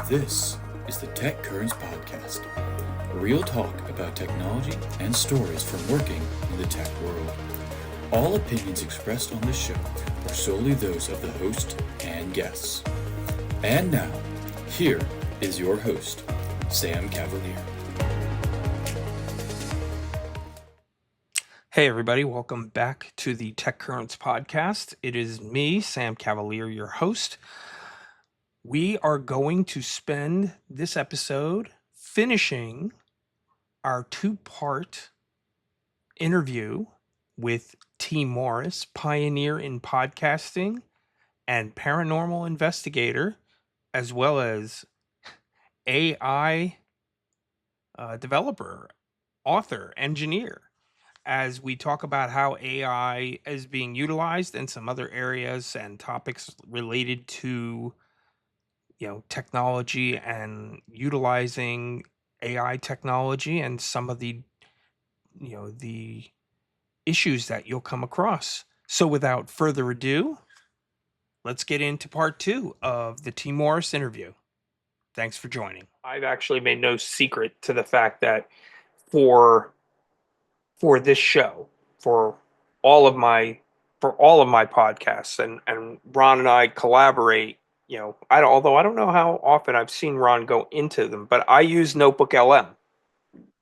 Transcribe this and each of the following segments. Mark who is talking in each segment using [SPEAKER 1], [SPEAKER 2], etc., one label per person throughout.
[SPEAKER 1] This is the TechCurrents podcast, real talk about technology and stories from working in the tech world. All opinions expressed on this show are solely those of the host and guests. And now, here is your host, Sam Cavaliere.
[SPEAKER 2] Hey everybody, welcome back to the TechCurrents podcast. It is me, Sam Cavaliere, your host. We are going to spend this episode finishing our two-part interview with T. Morris, pioneer in podcasting and paranormal investigator, as well as AI developer, author, engineer, as we talk about how AI is being utilized in some other areas and topics related to, technology and utilizing AI technology and some of the issues that you'll come across. So without further ado, let's get into part 2 of the T. Morris interview. Thanks for joining. I've actually made no secret to the fact that for this show, for all of my podcasts, and Ron and I collaborate. Although I don't know how often I've seen Ron go into them, but I use Notebook LM.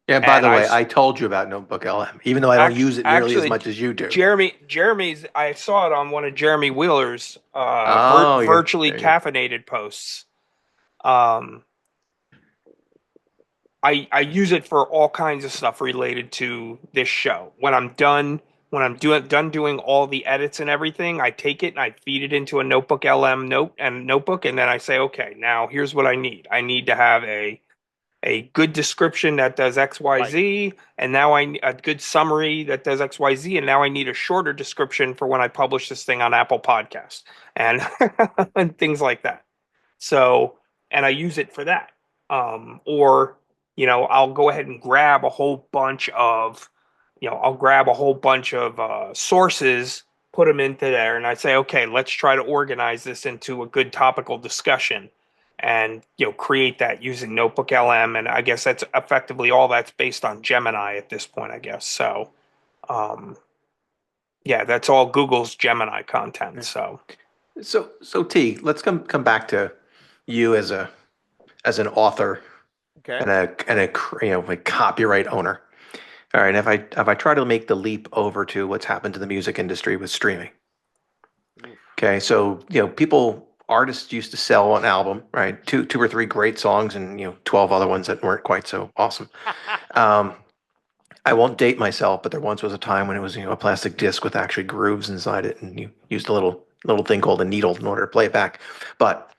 [SPEAKER 3] Yeah, by the way, I told you about Notebook LM, even though I don't use it nearly as much as you do.
[SPEAKER 2] Jeremy's, I saw it on one of Jeremy Wheeler's virtually caffeinated posts. I use it for all kinds of stuff related to this show. When I'm done doing all the edits and everything, I take it and I feed it into a Notebook LM notebook, and then I say, okay, now here's what I need. I need to have a good description that does XYZ, right. And now a good summary that does XYZ, and now I need a shorter description for when I publish this thing on Apple Podcasts and and things like that. So, and I use it for that. I'll go ahead and grab a whole bunch of, sources, put them into there, and I say, okay, let's try to organize this into a good topical discussion, and create that using Notebook LM. And I guess that's effectively all that's based on Gemini at this point, I guess. So, that's all Google's Gemini content. So
[SPEAKER 3] T, let's come back to you as an author. Okay. And a copyright owner. All right. If I try to make the leap over to what's happened to the music industry with streaming. Okay. So, artists used to sell an album, right? Two or three great songs and, 12 other ones that weren't quite so awesome. I won't date myself, but there once was a time when it was, a plastic disc with actually grooves inside it, and you used a little thing called a needle in order to play it back. But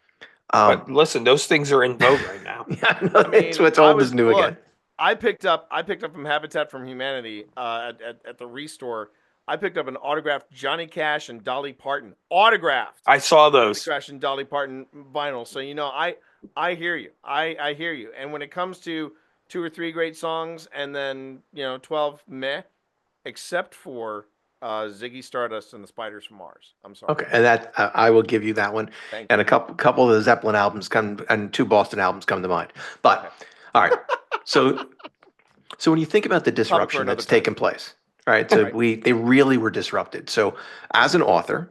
[SPEAKER 2] listen, those things are in vogue right now.
[SPEAKER 3] Yeah, no, it's old is new again.
[SPEAKER 4] I picked up from Habitat for Humanity at the Restore. I picked up an autographed Johnny Cash and Dolly Parton autographed.
[SPEAKER 2] I saw those
[SPEAKER 4] Johnny Cash and Dolly Parton vinyl. So I hear you. I hear you. And when it comes to 2 or 3 great songs and then 12 meh, except for Ziggy Stardust and the Spiders from Mars. I'm sorry.
[SPEAKER 3] Okay, and that I will give you that one.
[SPEAKER 4] Thank
[SPEAKER 3] and
[SPEAKER 4] you.
[SPEAKER 3] A couple of the Zeppelin albums and 2 Boston albums come to mind. But okay. All right, so when you think about the disruption that's taken place, right? So right. They really were disrupted. So as an author,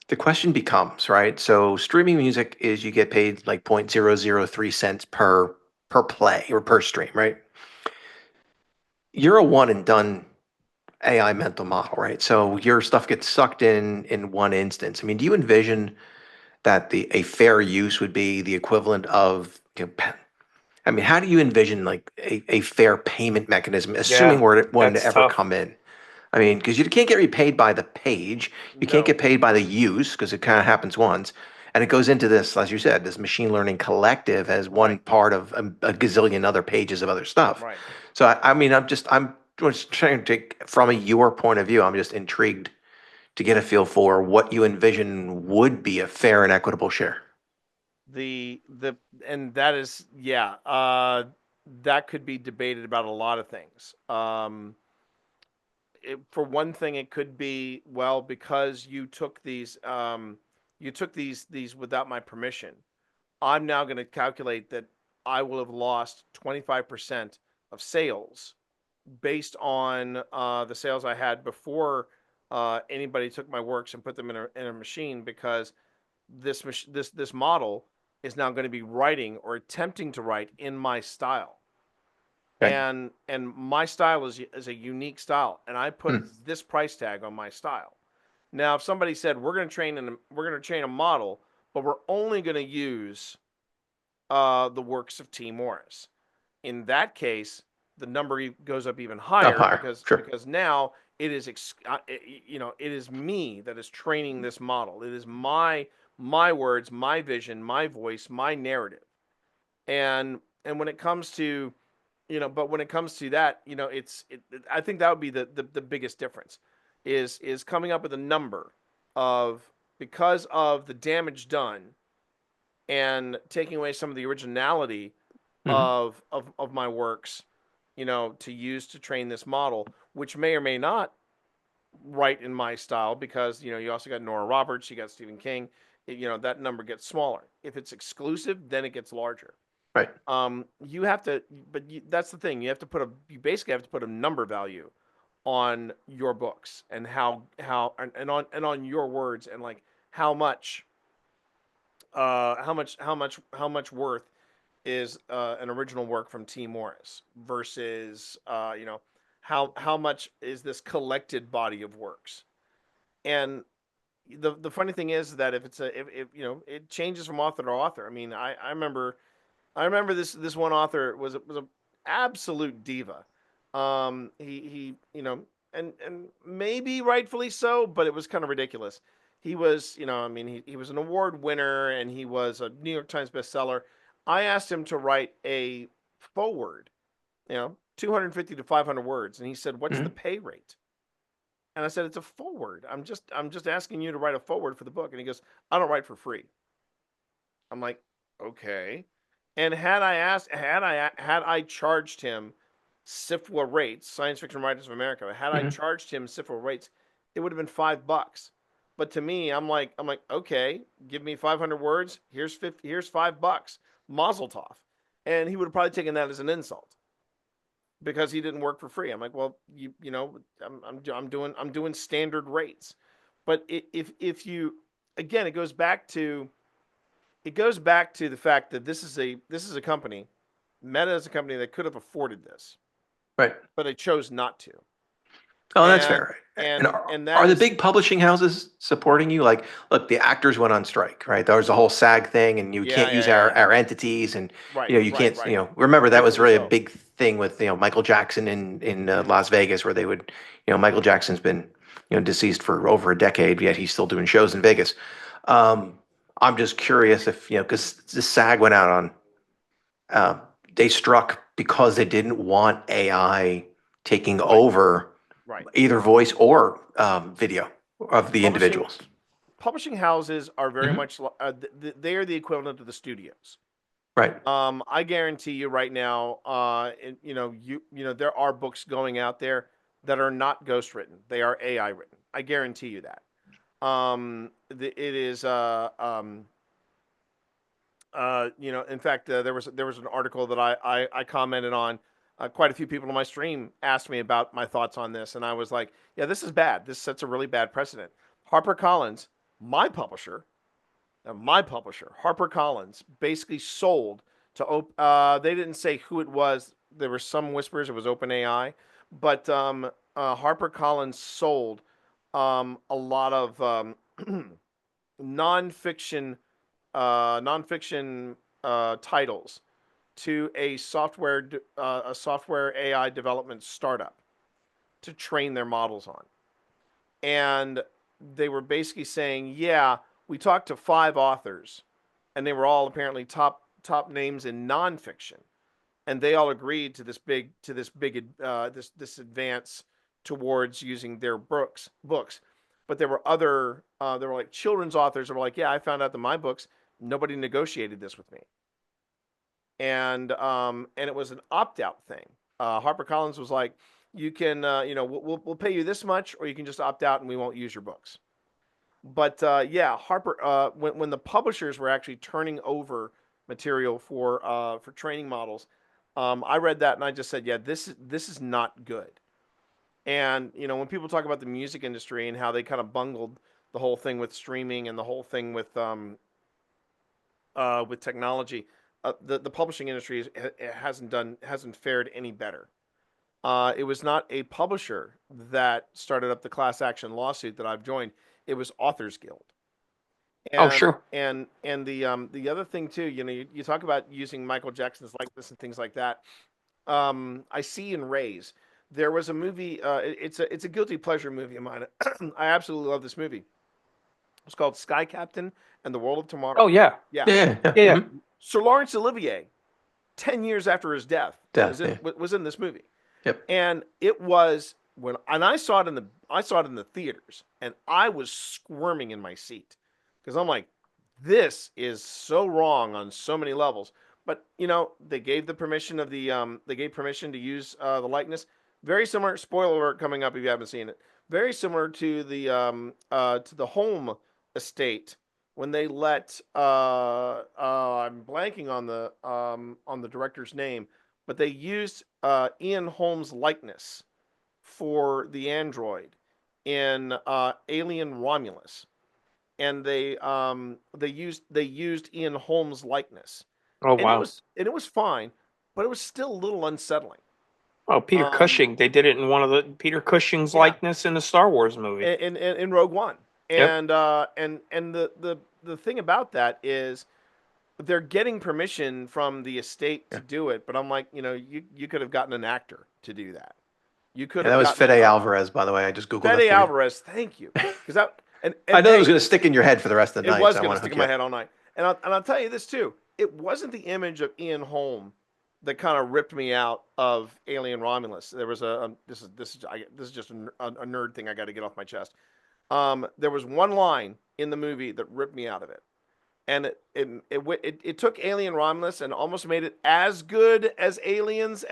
[SPEAKER 3] the question becomes, right? So streaming music is you get paid like 0.003 cents per play or per stream, right? You're a one and done AI mental model, right? So your stuff gets sucked in one instance. I mean, do you envision that a fair use would be the equivalent of, how do you envision like a fair payment mechanism, assuming we're one to ever come in? I mean, because you can't get repaid by the page, you can't get paid by the use because it kind of happens once, and it goes into this, as you said, this machine learning collective as one part of a gazillion other pages of other stuff.
[SPEAKER 4] Right.
[SPEAKER 3] So I'm just trying to take from your point of view. I'm just intrigued to get a feel for what you envision would be a fair and equitable share.
[SPEAKER 4] And that is that could be debated about a lot of things. For one thing, it could be because you took these without my permission. I'm now going to calculate that I will have lost 25% of sales based on the sales I had before anybody took my works and put them in a machine, because this model is now going to be writing or attempting to write in my style.
[SPEAKER 3] Okay.
[SPEAKER 4] And my style is a unique style, and I put this price tag on my style. Now, if somebody said we're going to train a model, but we're only going to use the works of T. Morris, in that case, the number goes up even higher,
[SPEAKER 3] Up higher, sure.
[SPEAKER 4] because now it is it is me that is training this model. It is my words, my vision, my voice, my narrative. And when it comes to but when it comes to that, I think that would be the biggest difference is coming up with a number of, because of the damage done and taking away some of the originality of my works, to use to train this model, which may or may not write in my style, because you also got Nora Roberts, you got Stephen King. That number gets smaller. If it's exclusive, then it gets larger.
[SPEAKER 3] Right.
[SPEAKER 4] You have to, that's the thing. You basically have to put a number value on your books, and how and on your words, and like how much worth is an original work from T. Morris versus how much is this collected body of works. And the funny thing is that if it changes from author to author. I mean, I remember this one author was a absolute diva. He and maybe rightfully so, but it was kind of ridiculous. He was, I mean, he was an award winner, and he was a New York Times bestseller. I asked him to write a foreword, 250 to 500 words, and he said, "What's the pay rate?" And I said, "It's a foreword. I'm just asking you to write a foreword for the book." And he goes, "I don't write for free." I'm like, "Okay." And had I charged him SIFWA rates, Science Fiction Writers of America, had I charged him SIFWA rates, it would have been $5. But to me, I'm like, okay, give me 500 words. Here's $5. Mazel tov. And he would have probably taken that as an insult, because he didn't work for free. I'm like, well, I'm doing standard rates. But if you, again, it goes back to the fact that this is a company, Meta is a company that could have afforded this,
[SPEAKER 3] right?
[SPEAKER 4] But they chose not to.
[SPEAKER 3] Oh, that's fair.
[SPEAKER 4] And
[SPEAKER 3] are the big publishing houses supporting you? Like, look, the actors went on strike, right? There was a whole SAG thing, and you can't use our entities, and you can't. Remember that was really a big thing with Michael Jackson in Las Vegas, where they would, Michael Jackson's been deceased for over a decade, yet he's still doing shows in Vegas. I'm just curious if because the SAG went out on, they struck because they didn't want AI taking over.
[SPEAKER 4] Right.
[SPEAKER 3] Either voice or video of the individuals.
[SPEAKER 4] Publishing houses are very much they are the equivalent of the studios.
[SPEAKER 3] Right.
[SPEAKER 4] I guarantee you right now, there are books going out there that are not ghost written. They are AI written. I guarantee you that. It is in fact, there was an article that I commented on. Quite a few people on my stream asked me about my thoughts on this, and I was like, yeah, this is bad. This sets a really bad precedent. HarperCollins, my publisher, HarperCollins, basically sold to, they didn't say who it was. There were some whispers it was OpenAI, but HarperCollins sold a lot of nonfiction titles to a software AI development startup to train their models on. And they were basically saying, yeah, we talked to 5 authors, and they were all apparently top names in nonfiction, and they all agreed to this big this advance towards using their books. But there were other there were like children's authors that were like, yeah, I found out that my books, nobody negotiated this with me. And it was an opt-out thing. HarperCollins was like, you can, we'll pay you this much, or you can just opt out and we won't use your books. But yeah, when the publishers were actually turning over material for training models. I read that and I just said, yeah, this is not good. And when people talk about the music industry and how they kind of bungled the whole thing with streaming and the whole thing with technology, the publishing industry hasn't fared any better. It was not a publisher that started up the class action lawsuit that I've joined. It was Authors Guild.
[SPEAKER 2] Oh, sure.
[SPEAKER 4] And the other thing too, you talk about using Michael Jackson's likeness and things like that. I see in Rays, there was a movie. It's a guilty pleasure movie of mine. I absolutely love this movie. It's called Sky Captain and the World of Tomorrow.
[SPEAKER 2] Oh, yeah.
[SPEAKER 3] Yeah.
[SPEAKER 2] Mhm.
[SPEAKER 4] Sir Laurence Olivier, 10 years after his death, was in this movie.
[SPEAKER 3] Yep.
[SPEAKER 4] And it was I saw it in the theaters, and I was squirming in my seat because I'm like, this is so wrong on so many levels. But they gave permission to use the likeness. Very similar. Spoiler alert coming up if you haven't seen it. Very similar to the home estate when they let I'm blanking on the director's name, but they used Ian Holmes' likeness for the android in Alien Romulus, and they used Ian Holmes' likeness.
[SPEAKER 2] Oh, wow.
[SPEAKER 4] It was fine, but it was still a little unsettling.
[SPEAKER 2] Oh, Peter Cushing. They did it in Peter Cushing's likeness in the Star Wars movie.
[SPEAKER 4] In Rogue One.
[SPEAKER 2] Yep.
[SPEAKER 4] And the thing about that is they're getting permission from the estate to do it, but I'm like, you could have gotten an actor to do that. You could have.
[SPEAKER 3] That was Fede Alvarez, by the way. I just googled
[SPEAKER 4] Fede Alvarez. Thank you, because that. And
[SPEAKER 3] I know it was going to stick in your head for the rest of the night.
[SPEAKER 4] It was going to stick in my head all night. And I'll tell you this too. It wasn't the image of Ian Holm that kind of ripped me out of Alien Romulus. There was this is just a nerd thing I got to get off my chest. There was one line in the movie that ripped me out of it, and it took Alien Romulus and almost made it as good as Aliens,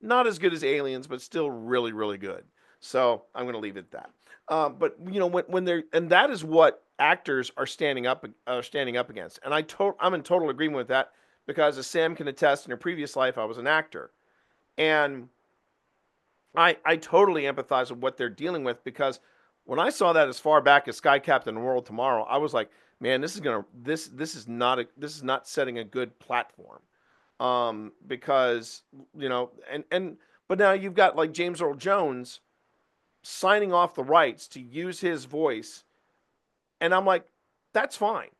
[SPEAKER 4] not as good as Aliens, but still really, really good. So I'm going to leave it at that. But when they're, and that is what actors are standing up against, and I'm in total agreement with that, because as Sam can attest, in a previous life I was an actor, and I totally empathize with what they're dealing with, because when I saw that as far back as Sky Captain and World Tomorrow, I was like, man, this is not setting a good platform, because but now you've got like James Earl Jones signing off the rights to use his voice, and I'm like, that's fine,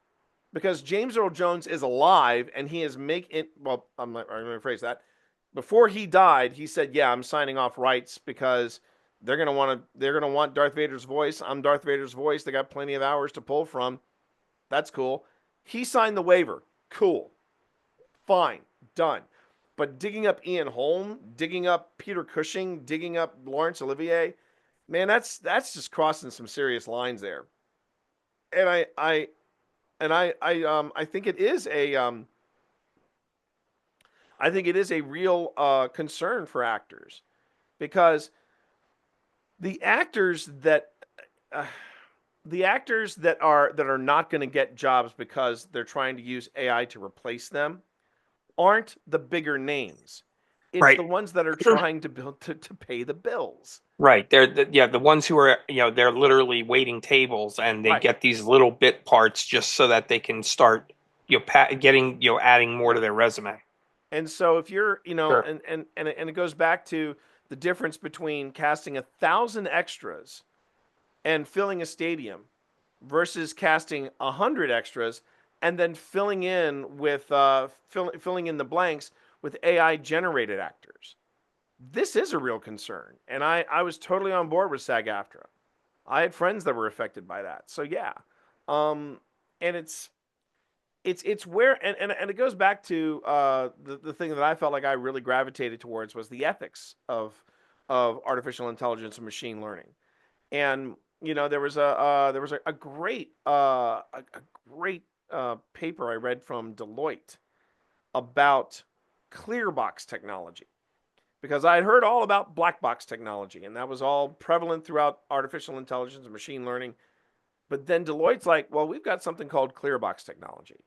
[SPEAKER 4] because James Earl Jones is alive and he is making. Well, I'm going to rephrase that. Before he died, he said, "Yeah, I'm signing off rights because they're gonna want Darth Vader's voice. I'm Darth Vader's voice. They got plenty of hours to pull from. That's cool." He signed the waiver. Cool, fine, done. But digging up Ian Holm, digging up Peter Cushing, digging up Laurence Olivier, man, that's just crossing some serious lines there. And I think it is a real concern for actors, because the actors that are not going to get jobs because they're trying to use AI to replace them aren't the bigger names. It's
[SPEAKER 2] right.
[SPEAKER 4] The ones that are trying to pay the bills.
[SPEAKER 2] Right. They're the ones who are, they're literally waiting tables, and they get these little bit parts just so that they can start, adding more to their resume.
[SPEAKER 4] And so if you're,
[SPEAKER 2] Sure.
[SPEAKER 4] and it goes back to the difference between casting 1,000 extras and filling a stadium versus casting 100 extras and then filling in the blanks with AI generated actors. This is a real concern, and I was totally on board with SAG-AFTRA. I had friends that were affected by that, so yeah, and it's where, and it goes back to the thing that I felt like I really gravitated towards was the ethics of artificial intelligence and machine learning, and there was a great paper I read from Deloitte about clearbox technology, because I had heard all about black box technology, and that was all prevalent throughout artificial intelligence and machine learning. But then Deloitte's like, well, we've got something called clearbox technology.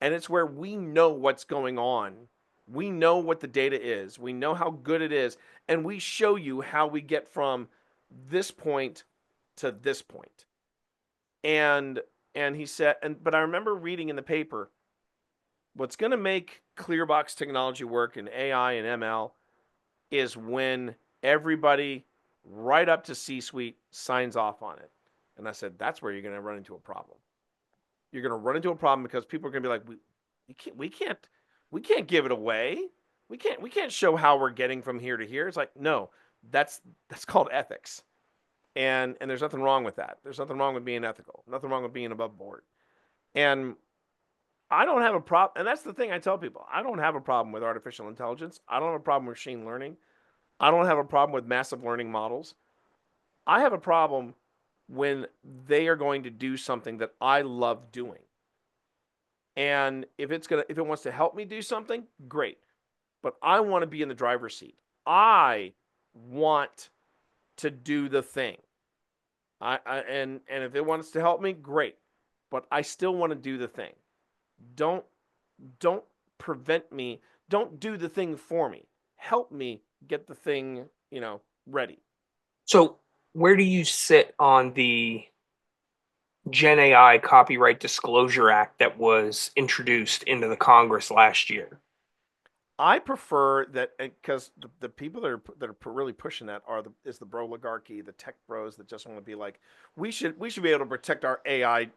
[SPEAKER 4] And it's where we know what's going on. We know what the data is. We know how good it is. And we show you how we get from this point to this point. And he said, but I remember reading in the paper, what's going to make clearbox technology work in AI and ML is when everybody right up to C-suite signs off on it. And I said, that's where you're going to run into a problem. You're going to run into a problem because people are going to be like, we can't give it away. We can't show how we're getting from here to here. It's like, no, that's called ethics. And there's nothing wrong with that. There's nothing wrong with being ethical. Nothing wrong with being above board. And I don't have a problem. And that's the thing I tell people. I don't have a problem with artificial intelligence. I don't have a problem with machine learning. I don't have a problem with massive learning models. I have a problem when they are going to do something that I love doing. And if it wants to help me do something, great. But I want to be in the driver's seat. I want to do the thing. And if it wants to help me, great. But I still want to do the thing. Don't prevent me. Don't do the thing for me. Help me get the thing, ready.
[SPEAKER 2] So where do you sit on the Gen AI Copyright Disclosure Act that was introduced into the Congress last year?
[SPEAKER 4] I prefer that, because the people that are really pushing that is the broligarchy, the tech bros that just want to be like, we should be able to protect our AI,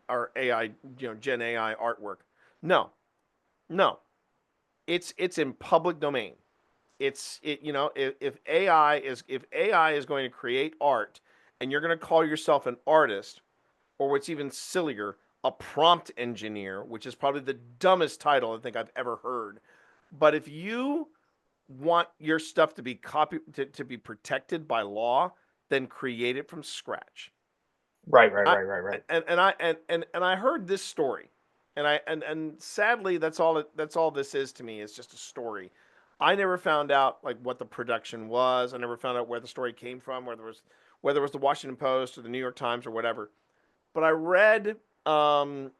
[SPEAKER 4] Gen AI artwork. No, it's in public domain. If AI is going to create art, and you're going to call yourself an artist, or what's even sillier, a prompt engineer, which is probably the dumbest title I think I've ever heard. But if you want your stuff to be to be protected by law, then create it from scratch.
[SPEAKER 2] Right.
[SPEAKER 4] And I heard this story, and sadly that's all this is to me. It's just a story. I never found out like what the production was. I never found out where the story came from, whether it was the Washington Post or the New York Times or whatever. But I read on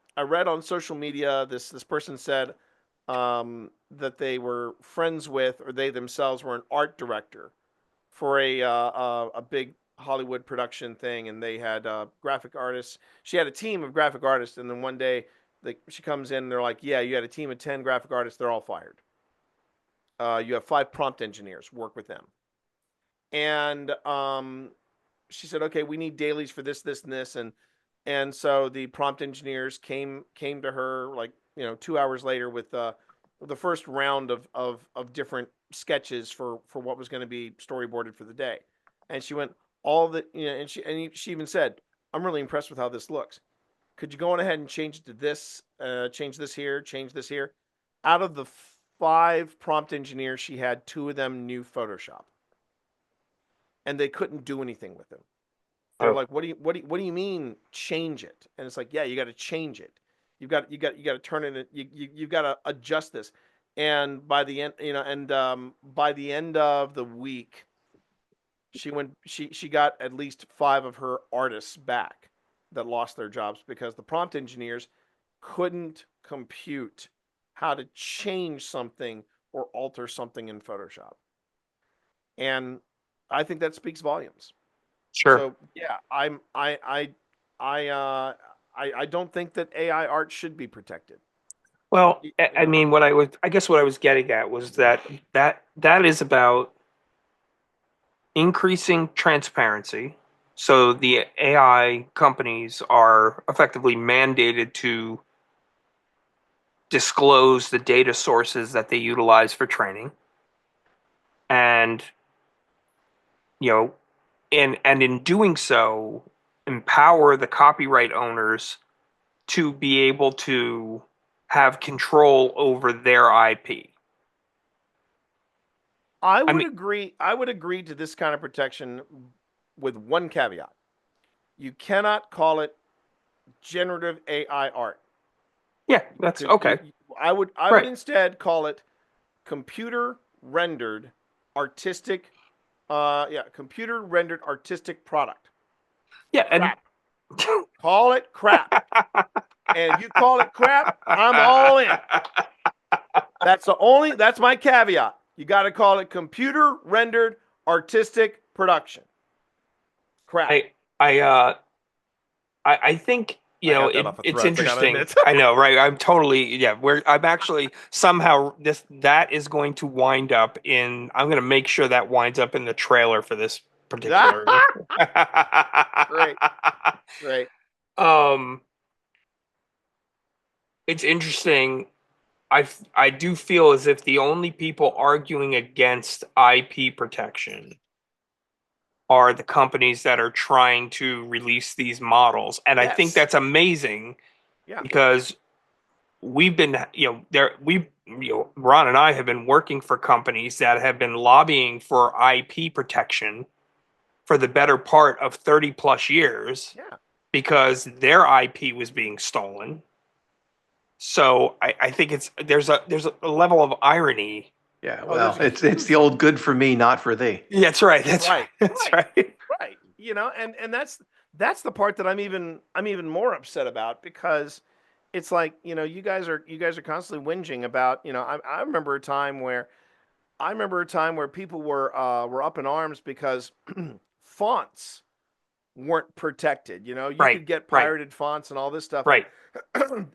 [SPEAKER 4] social media this person said that they were friends with, or they themselves were an art director for a big Hollywood production thing, and they had graphic artists. She had a team of graphic artists, and then one day she comes in and they're like, "Yeah, you had a team of 10 graphic artists. They're all fired. You have 5 prompt engineers. Work with them." And she said, "Okay, we need dailies for this, and this," and so the prompt engineers came to her like 2 hours later with the first round of different sketches for what was going to be storyboarded for the day. And she went, and she even said, "I'm really impressed with how this looks. Could you go on ahead and change it to this, change this here, change this here?" Out of the 5 prompt engineers, she had 2 of them knew Photoshop, and they couldn't do anything with them. They're like, what do you mean change it? And it's like, yeah, you got to change it. You got to turn it. You've got to adjust this. And by the end, by the end of the week, she got at least 5 of her artists back that lost their jobs because the prompt engineers couldn't compute how to change something or alter something in Photoshop. And I think that speaks volumes.
[SPEAKER 2] Sure.
[SPEAKER 4] So yeah, I don't think that AI art should be protected.
[SPEAKER 2] Well, I mean, I guess what I was getting at was that is about increasing transparency. So the AI companies are effectively mandated to disclose the data sources that they utilize for training. And, and in doing so, empower the copyright owners to be able to have control over their IP.
[SPEAKER 4] I would agree to this kind of protection with one caveat. You cannot call it generative AI art.
[SPEAKER 2] Yeah, that's okay.
[SPEAKER 4] I would instead call it computer rendered artistic computer rendered artistic product.
[SPEAKER 2] Yeah,
[SPEAKER 4] Call it crap. And if you call it crap, I'm all in. That's my caveat. You got to call it computer rendered artistic production. Crap.
[SPEAKER 2] I think it's interesting. I know, right? I'm actually somehow that is going to wind up in. I'm going to make sure that winds up in the trailer for this particular.
[SPEAKER 4] Great.
[SPEAKER 2] It's interesting. I do feel as if the only people arguing against IP protection are the companies that are trying to release these models. And I think that's amazing because we've been, Ron and I have been working for companies that have been lobbying for IP protection for the better part of 30 plus years because their IP was being stolen. So I think there's a level of irony.
[SPEAKER 3] Yeah, well, it's the old "good for me, not for thee."
[SPEAKER 2] Yeah, that's right. That's right.
[SPEAKER 4] Right. And that's the part that I'm even more upset about because it's like, you guys are constantly whinging about, I remember a time where people were up in arms because fonts weren't protected. You could get pirated fonts and all this stuff.
[SPEAKER 2] Right.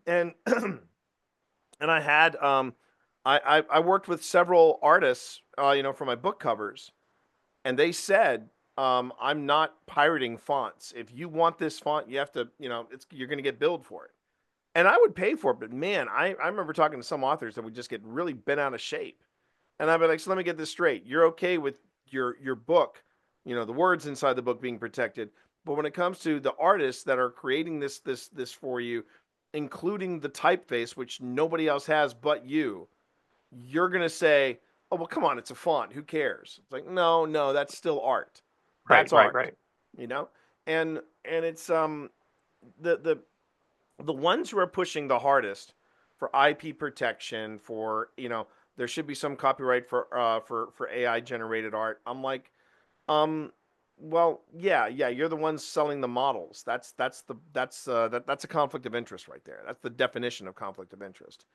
[SPEAKER 4] And I had I worked with several artists, for my book covers, and they said, I'm not pirating fonts. If you want this font, you have to, you're going to get billed for it. And I would pay for it, but man, I remember talking to some authors that would just get really bent out of shape. And I'd be like, so let me get this straight. You're okay with your book, the words inside the book being protected. But when it comes to the artists that are creating this for you, including the typeface, which nobody else has but you're going to say, oh, well, come on, it's a font. Who cares? It's like, no, that's still art. That's art.
[SPEAKER 2] Right.
[SPEAKER 4] And it's the ones who are pushing the hardest for IP protection, for there should be some copyright for AI generated art. I'm like, well, yeah, you're the ones selling the models. That's a conflict of interest right there. That's the definition of conflict of interest.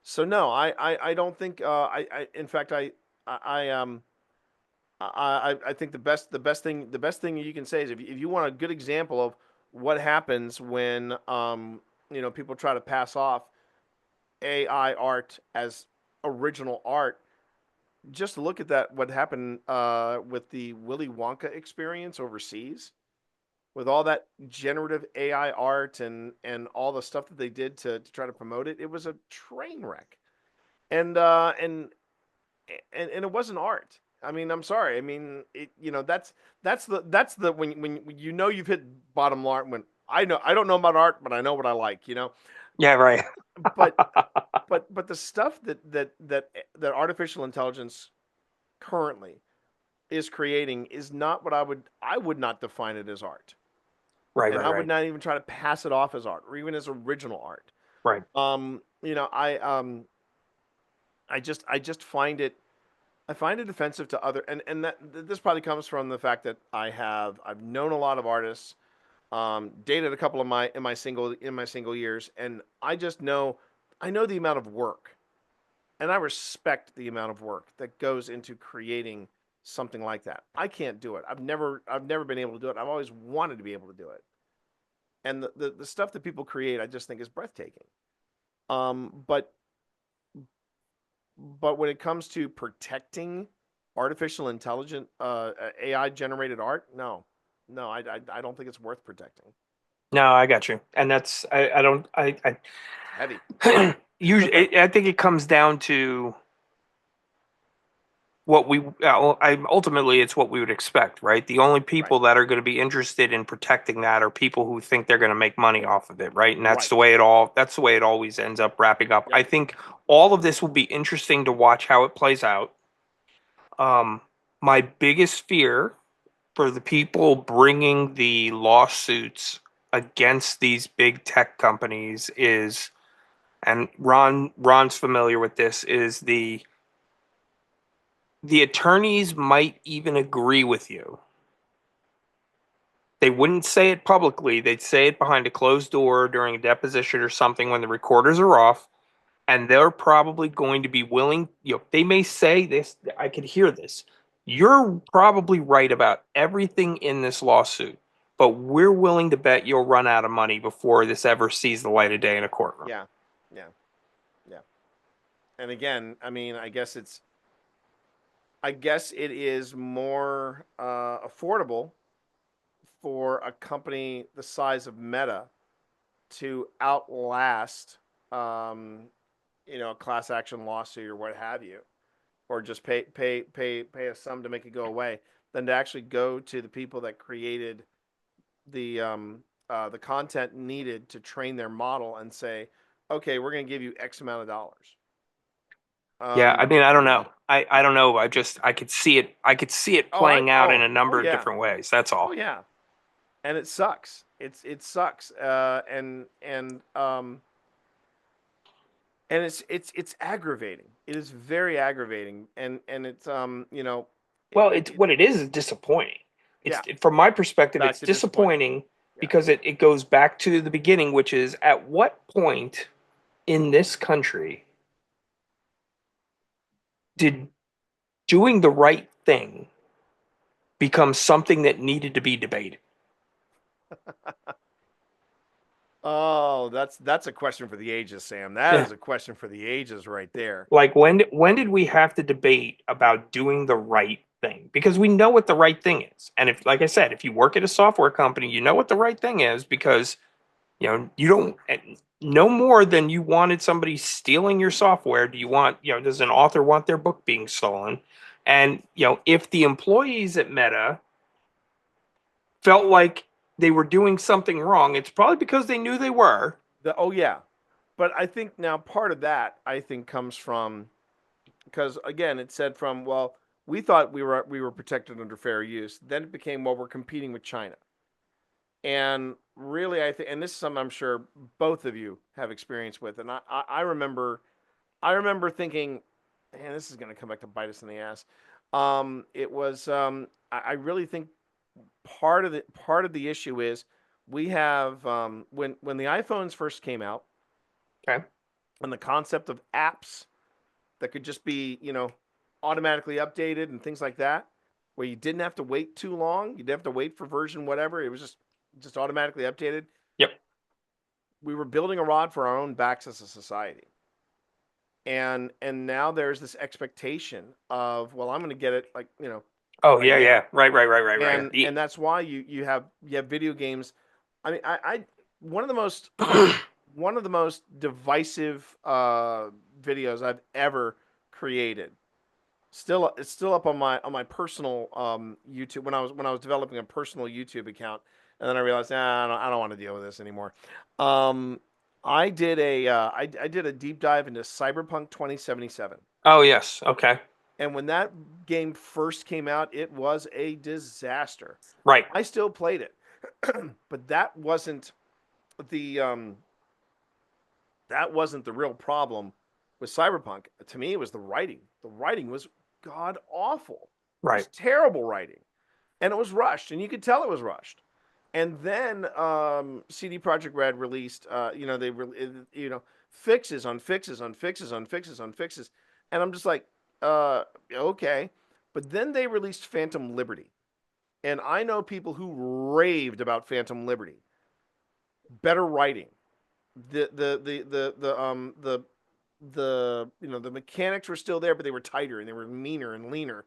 [SPEAKER 4] So no, I don't think in fact I think the best thing you can say is if you want a good example of what happens when people try to pass off AI art as original art, just look at what happened with the Willy Wonka experience overseas, with all that generative AI art and all the stuff that they did to try to promote it. It was a train wreck, and it wasn't art. I mean, I'm sorry. I mean, that's the when you've hit bottom line. When I don't know about art, but I know what I like.
[SPEAKER 2] Yeah, right.
[SPEAKER 4] But the stuff that artificial intelligence currently is creating is not what I would not define it as art.
[SPEAKER 2] Right.
[SPEAKER 4] And I would not even try to pass it off as art or even as original art.
[SPEAKER 2] Right.
[SPEAKER 4] I just find it offensive to other, and that this probably comes from the fact that I've known a lot of artists, dated a couple of in my single years, and I know the amount of work, and I respect the amount of work that goes into creating something like that. I can't do it. I've never been able to do it. I've always wanted to be able to do it. And the stuff that people create, I just think is breathtaking. But when it comes to protecting artificial intelligent AI generated art, no, I don't think it's worth protecting.
[SPEAKER 2] No, I got you, and that's
[SPEAKER 4] heavy.
[SPEAKER 2] Usually, I think it comes down to what ultimately it's what we would expect, right? The only people that are going to be interested in protecting that are people who think they're going to make money off of it, right? And that's the way it always ends up wrapping up. Yep. I think all of this will be interesting to watch how it plays out. My biggest fear for the people bringing the lawsuits against these big tech companies is, and Ron's familiar with this, is the attorneys might even agree with you. They wouldn't say it publicly. They'd say it behind a closed door during a deposition or something when the recorders are off. And they're probably going to be willing, they may say this, I could hear this. You're probably right about everything in this lawsuit, but we're willing to bet you'll run out of money before this ever sees the light of day in a courtroom.
[SPEAKER 4] Yeah. And again, I mean, I guess it is more affordable for a company the size of Meta to outlast, a class action lawsuit or what have you, or just pay a sum to make it go away, than to actually go to the people that created the content needed to train their model and say, okay, we're going to give you X amount of dollars.
[SPEAKER 2] Yeah, I mean, I don't know. I don't know. I could see it. I could see it playing out in a number of different ways. That's all.
[SPEAKER 4] Oh yeah, and it sucks. It sucks. And it's aggravating. It is very aggravating. And it's
[SPEAKER 2] Well, it's what it is disappointing. From my perspective, it's disappointing because it goes back to the beginning, which is at what point in this country did doing the right thing become something that needed to be debated?
[SPEAKER 4] Oh, that's a question for the ages, Sam. That is a question for the ages right there.
[SPEAKER 2] Like when did we have to debate about doing the right thing? Because we know what the right thing is. And if, like I said, if you work at a software company, you know what the right thing is, because you don't, no more than you wanted somebody stealing your software. Do you want, does an author want their book being stolen? And, if the employees at Meta felt like they were doing something wrong, it's probably because they knew they were.
[SPEAKER 4] Oh yeah. But I think now part of that, I think, comes from, because again, it said from, well, we thought we were protected under fair use. Then it became, well, we're competing with China. And really, I think, and this is something I'm sure both of you have experience with. And I remember thinking, man, this is going to come back to bite us in the ass. It was, I really think part of the issue is we have, when the iPhones first came out,
[SPEAKER 2] okay,
[SPEAKER 4] and the concept of apps that could just be, automatically updated and things like that, where you didn't have to wait too long, you didn't have to wait for version whatever, it was just automatically updated.
[SPEAKER 2] Yep. We
[SPEAKER 4] were building a rod for our own backs as a society. And now there's this expectation of, well, I'm going to get it like,
[SPEAKER 2] Oh yeah. Right.
[SPEAKER 4] And that's why you have video games. I mean, I one of the most divisive videos I've ever created. It's still up on my personal YouTube when I was developing a personal YouTube account, and then I realized, I don't want to deal with this anymore. I did a deep dive into Cyberpunk 2077.
[SPEAKER 2] Oh yes, okay.
[SPEAKER 4] And when that game first came out, it was a disaster.
[SPEAKER 2] Right.
[SPEAKER 4] I still played it, but that wasn't the real problem with Cyberpunk. To me, it was the writing. The writing was god awful.
[SPEAKER 2] Right.
[SPEAKER 4] It was terrible writing, and it was rushed, and you could tell it was rushed. And then CD Projekt Red released, fixes on fixes on fixes on fixes on fixes, and I'm just like, okay. But then they released Phantom Liberty, and I know people who raved about Phantom Liberty. Better writing, the mechanics were still there, but they were tighter and they were meaner and leaner,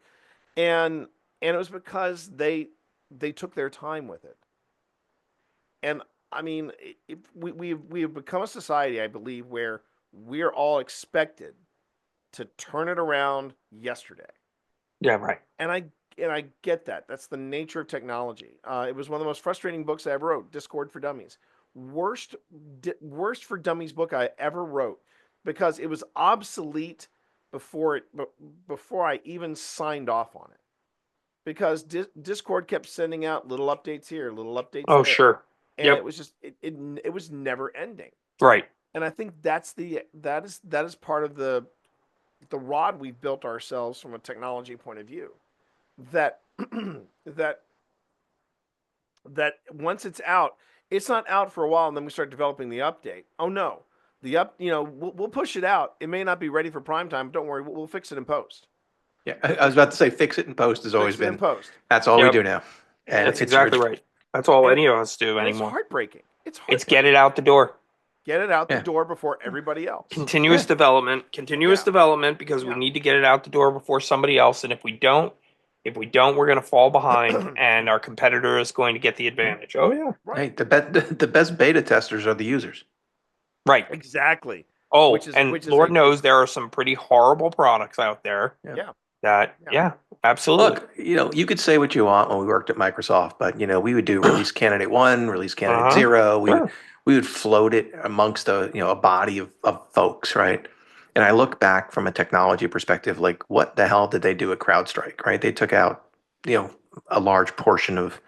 [SPEAKER 4] and it was because they took their time with it. And I mean, we have become a society, I believe, where we're all expected to turn it around yesterday.
[SPEAKER 2] Yeah, right.
[SPEAKER 4] And I get that. That's the nature of technology. It was one of the most frustrating books I ever wrote, Discord for Dummies. Worst for Dummies book I ever wrote, because it was obsolete before I even signed off on it. Because Discord kept sending out little updates here, little updates there.
[SPEAKER 2] Oh, sure.
[SPEAKER 4] And it was just it was never ending.
[SPEAKER 2] Right.
[SPEAKER 4] And I think that is part of the rod we've built ourselves from a technology point of view. That that once it's out, it's not out for a while, and then we start developing the update. Oh no, we'll push it out. It may not be ready for prime time, but don't worry, we'll fix it in post.
[SPEAKER 3] Yeah, I was about to say fix it in post has always
[SPEAKER 4] Fix it in
[SPEAKER 3] been.
[SPEAKER 4] post.
[SPEAKER 3] That's all we
[SPEAKER 2] Yep.
[SPEAKER 3] do now. And
[SPEAKER 2] That's
[SPEAKER 3] it's
[SPEAKER 2] exactly right. That's all
[SPEAKER 4] And-
[SPEAKER 2] any of us do
[SPEAKER 4] And it's
[SPEAKER 2] anymore.
[SPEAKER 4] heartbreaking.
[SPEAKER 2] It's get it out the door.
[SPEAKER 4] Get it out the
[SPEAKER 3] Yeah.
[SPEAKER 4] door before everybody else.
[SPEAKER 2] Continuous development, because we need to get it out the door before somebody else. And if we don't, we're going to fall behind, and our competitor is going to get the advantage. Oh yeah,
[SPEAKER 3] Hey, the best beta testers are the users.
[SPEAKER 2] right.
[SPEAKER 4] Exactly.
[SPEAKER 2] Oh,
[SPEAKER 4] Which is
[SPEAKER 2] Lord knows there are some pretty horrible products out there.
[SPEAKER 4] Yeah.
[SPEAKER 2] Yeah, absolutely.
[SPEAKER 3] Look, you could say what you want when we worked at Microsoft, but we would do release candidate 1, release candidate 0.
[SPEAKER 2] Sure.
[SPEAKER 3] We would float it amongst a body of folks, right? And I look back from a technology perspective, like what the hell did they do at CrowdStrike, right? They took out a large portion of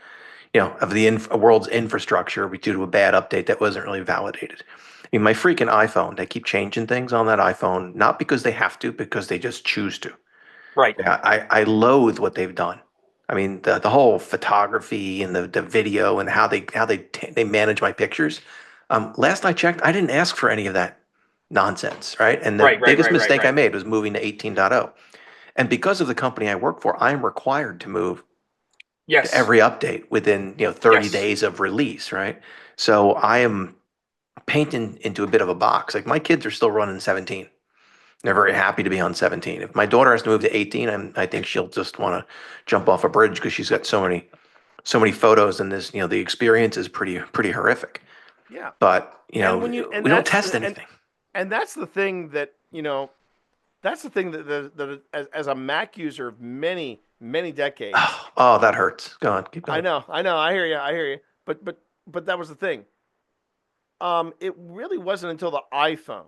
[SPEAKER 3] the world's infrastructure due to a bad update that wasn't really validated. I mean, my freaking iPhone, they keep changing things on that iPhone, not because they have to, because they just choose to.
[SPEAKER 2] Right.
[SPEAKER 3] Yeah, I loathe what they've done. I mean, the whole photography and the video and how they manage my pictures. Last I checked, I didn't ask for any of that nonsense, right? And the biggest mistake I made was moving to 18.0. And because of the company I work for, I am required to move
[SPEAKER 2] Yes.
[SPEAKER 3] to every update within 30
[SPEAKER 2] Yes.
[SPEAKER 3] days of release, right? So I am painting into a bit of a box. Like my kids are still running 17. They're very happy to be on 17. If my daughter has to move to 18, I think she'll just want to jump off a bridge because she's got so many photos, and this, the experience is pretty horrific.
[SPEAKER 4] Yeah.
[SPEAKER 3] But
[SPEAKER 4] we
[SPEAKER 3] don't test anything.
[SPEAKER 4] And that's the thing that as a Mac user of many decades.
[SPEAKER 3] Oh, that hurts. Go on, keep going.
[SPEAKER 4] I know. I hear you. But that was the thing. It really wasn't until the iPhone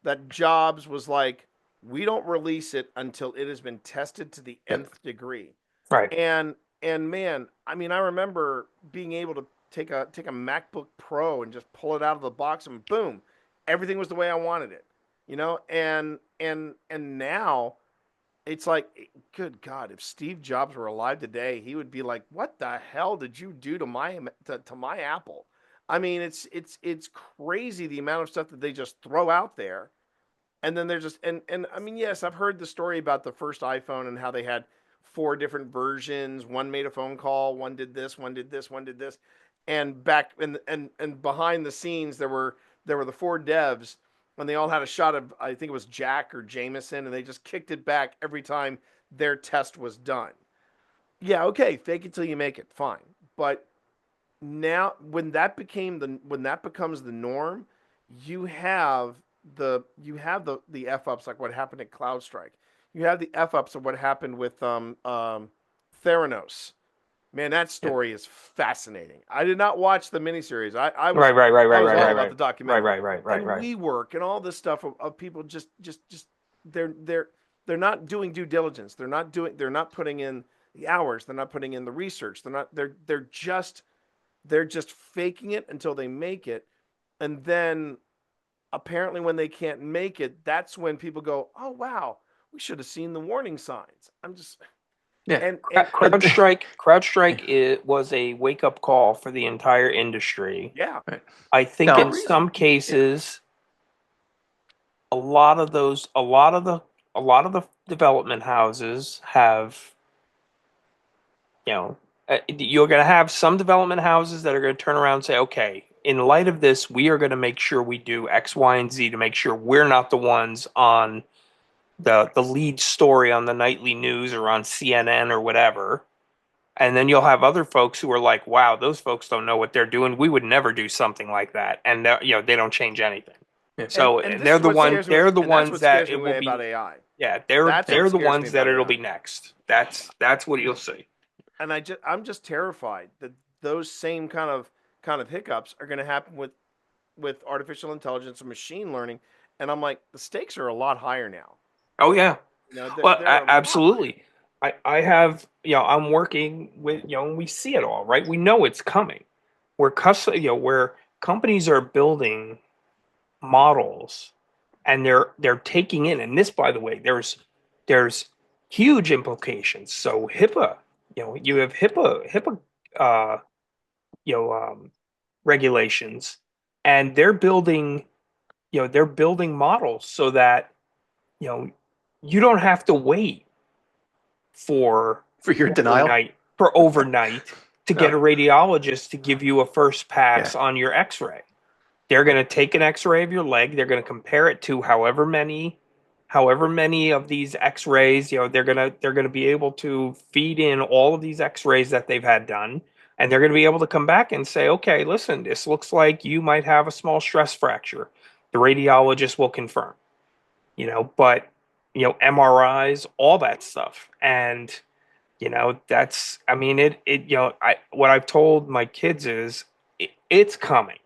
[SPEAKER 4] that Jobs was like, we don't release it until it has been tested to the nth degree.
[SPEAKER 2] Right.
[SPEAKER 4] And man, I mean, I remember being able to take a MacBook Pro and just pull it out of the box, and boom, everything was the way I wanted it. And now it's like, good God, if Steve Jobs were alive today, he would be like, what the hell did you do to my Apple? I mean, it's crazy the amount of stuff that they just throw out there. And then they're just, and I mean, yes, I've heard the story about the first iPhone and how they had 4 different versions. One made a phone call, one did this, one did this, one did this. And back and behind the scenes, there were the 4 devs, and they all had a shot of, I think it was Jack or Jameson, and they just kicked it back every time their test was done. Yeah, okay, fake it till you make it, fine. But now, when that becomes the norm, you have the f ups like what happened at CrowdStrike. You have the f ups of what happened with Theranos. Man, that story is fascinating. I did not watch the miniseries. I was all about the documentary.
[SPEAKER 2] Right.
[SPEAKER 4] WeWork and all this stuff of people just they're not doing due diligence. They're not putting in the hours. They're not putting in the research. They're just faking it until they make it. And then apparently when they can't make it, that's when people go, oh, wow, we should have seen the warning signs. I'm just...
[SPEAKER 3] Yeah.
[SPEAKER 4] And
[SPEAKER 2] CrowdStrike was a wake-up call for the entire industry.
[SPEAKER 4] Yeah.
[SPEAKER 2] I think in some cases, a lot of the development houses have, you're going to have some development houses that are going to turn around and say, okay, in light of this, we are going to make sure we do X, Y, and Z to make sure we're not the ones on the lead story on the nightly news or on CNN or whatever. And then you'll have other folks who are like, wow, those folks don't know what they're doing. We would never do something like that. And they don't change anything. Yeah. So they're the ones that it will be
[SPEAKER 4] about AI.
[SPEAKER 2] Yeah, they're the ones that it'll be next. That's what you'll see.
[SPEAKER 4] And I'm just terrified that those same kind of hiccups are going to happen with artificial intelligence and machine learning. And I'm like, the stakes are a lot higher now.
[SPEAKER 2] Oh yeah. Absolutely. I have, I'm working with, and we see it all, right? We know it's coming. Where companies are building models and they're taking in, and this, by the way, there's huge implications. So HIPAA, you have HIPAA you know, regulations, and they're building, they're building models so that, you know, you don't have to wait for
[SPEAKER 3] For your denial?
[SPEAKER 2] overnight to get a
[SPEAKER 3] No.
[SPEAKER 2] radiologist to give you a first pass
[SPEAKER 3] Yeah.
[SPEAKER 2] on your x-ray. They're going to take an x-ray of your leg, they're going to compare it to however many of these x-rays, they're going to be able to feed in all of these x-rays that they've had done, and they're going to be able to come back and say, okay, listen, this looks like you might have a small stress fracture. The radiologist will confirm, but MRIs, all that stuff. And that's, I mean, what I've told my kids is it's coming.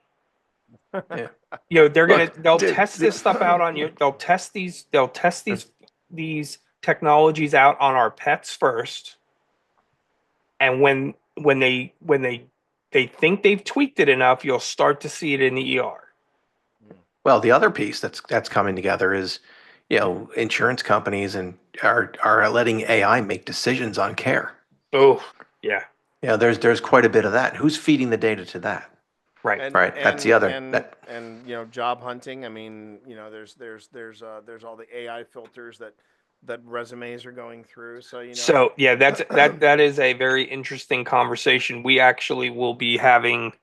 [SPEAKER 3] Yeah.
[SPEAKER 2] They'll test this stuff out on you. They'll test these technologies out on our pets first. And when they think they've tweaked it enough, you'll start to see it in the ER.
[SPEAKER 3] Well, the other piece that's coming together is, insurance companies and are letting AI make decisions on care.
[SPEAKER 2] Oh, yeah.
[SPEAKER 3] Yeah, there's quite a bit of that. Who's feeding the data to that?
[SPEAKER 2] Right.
[SPEAKER 3] Right. That's the other.
[SPEAKER 4] And job hunting. I mean, there's all the AI filters that resumes are going through.
[SPEAKER 2] So yeah, that is a very interesting conversation. We actually will be having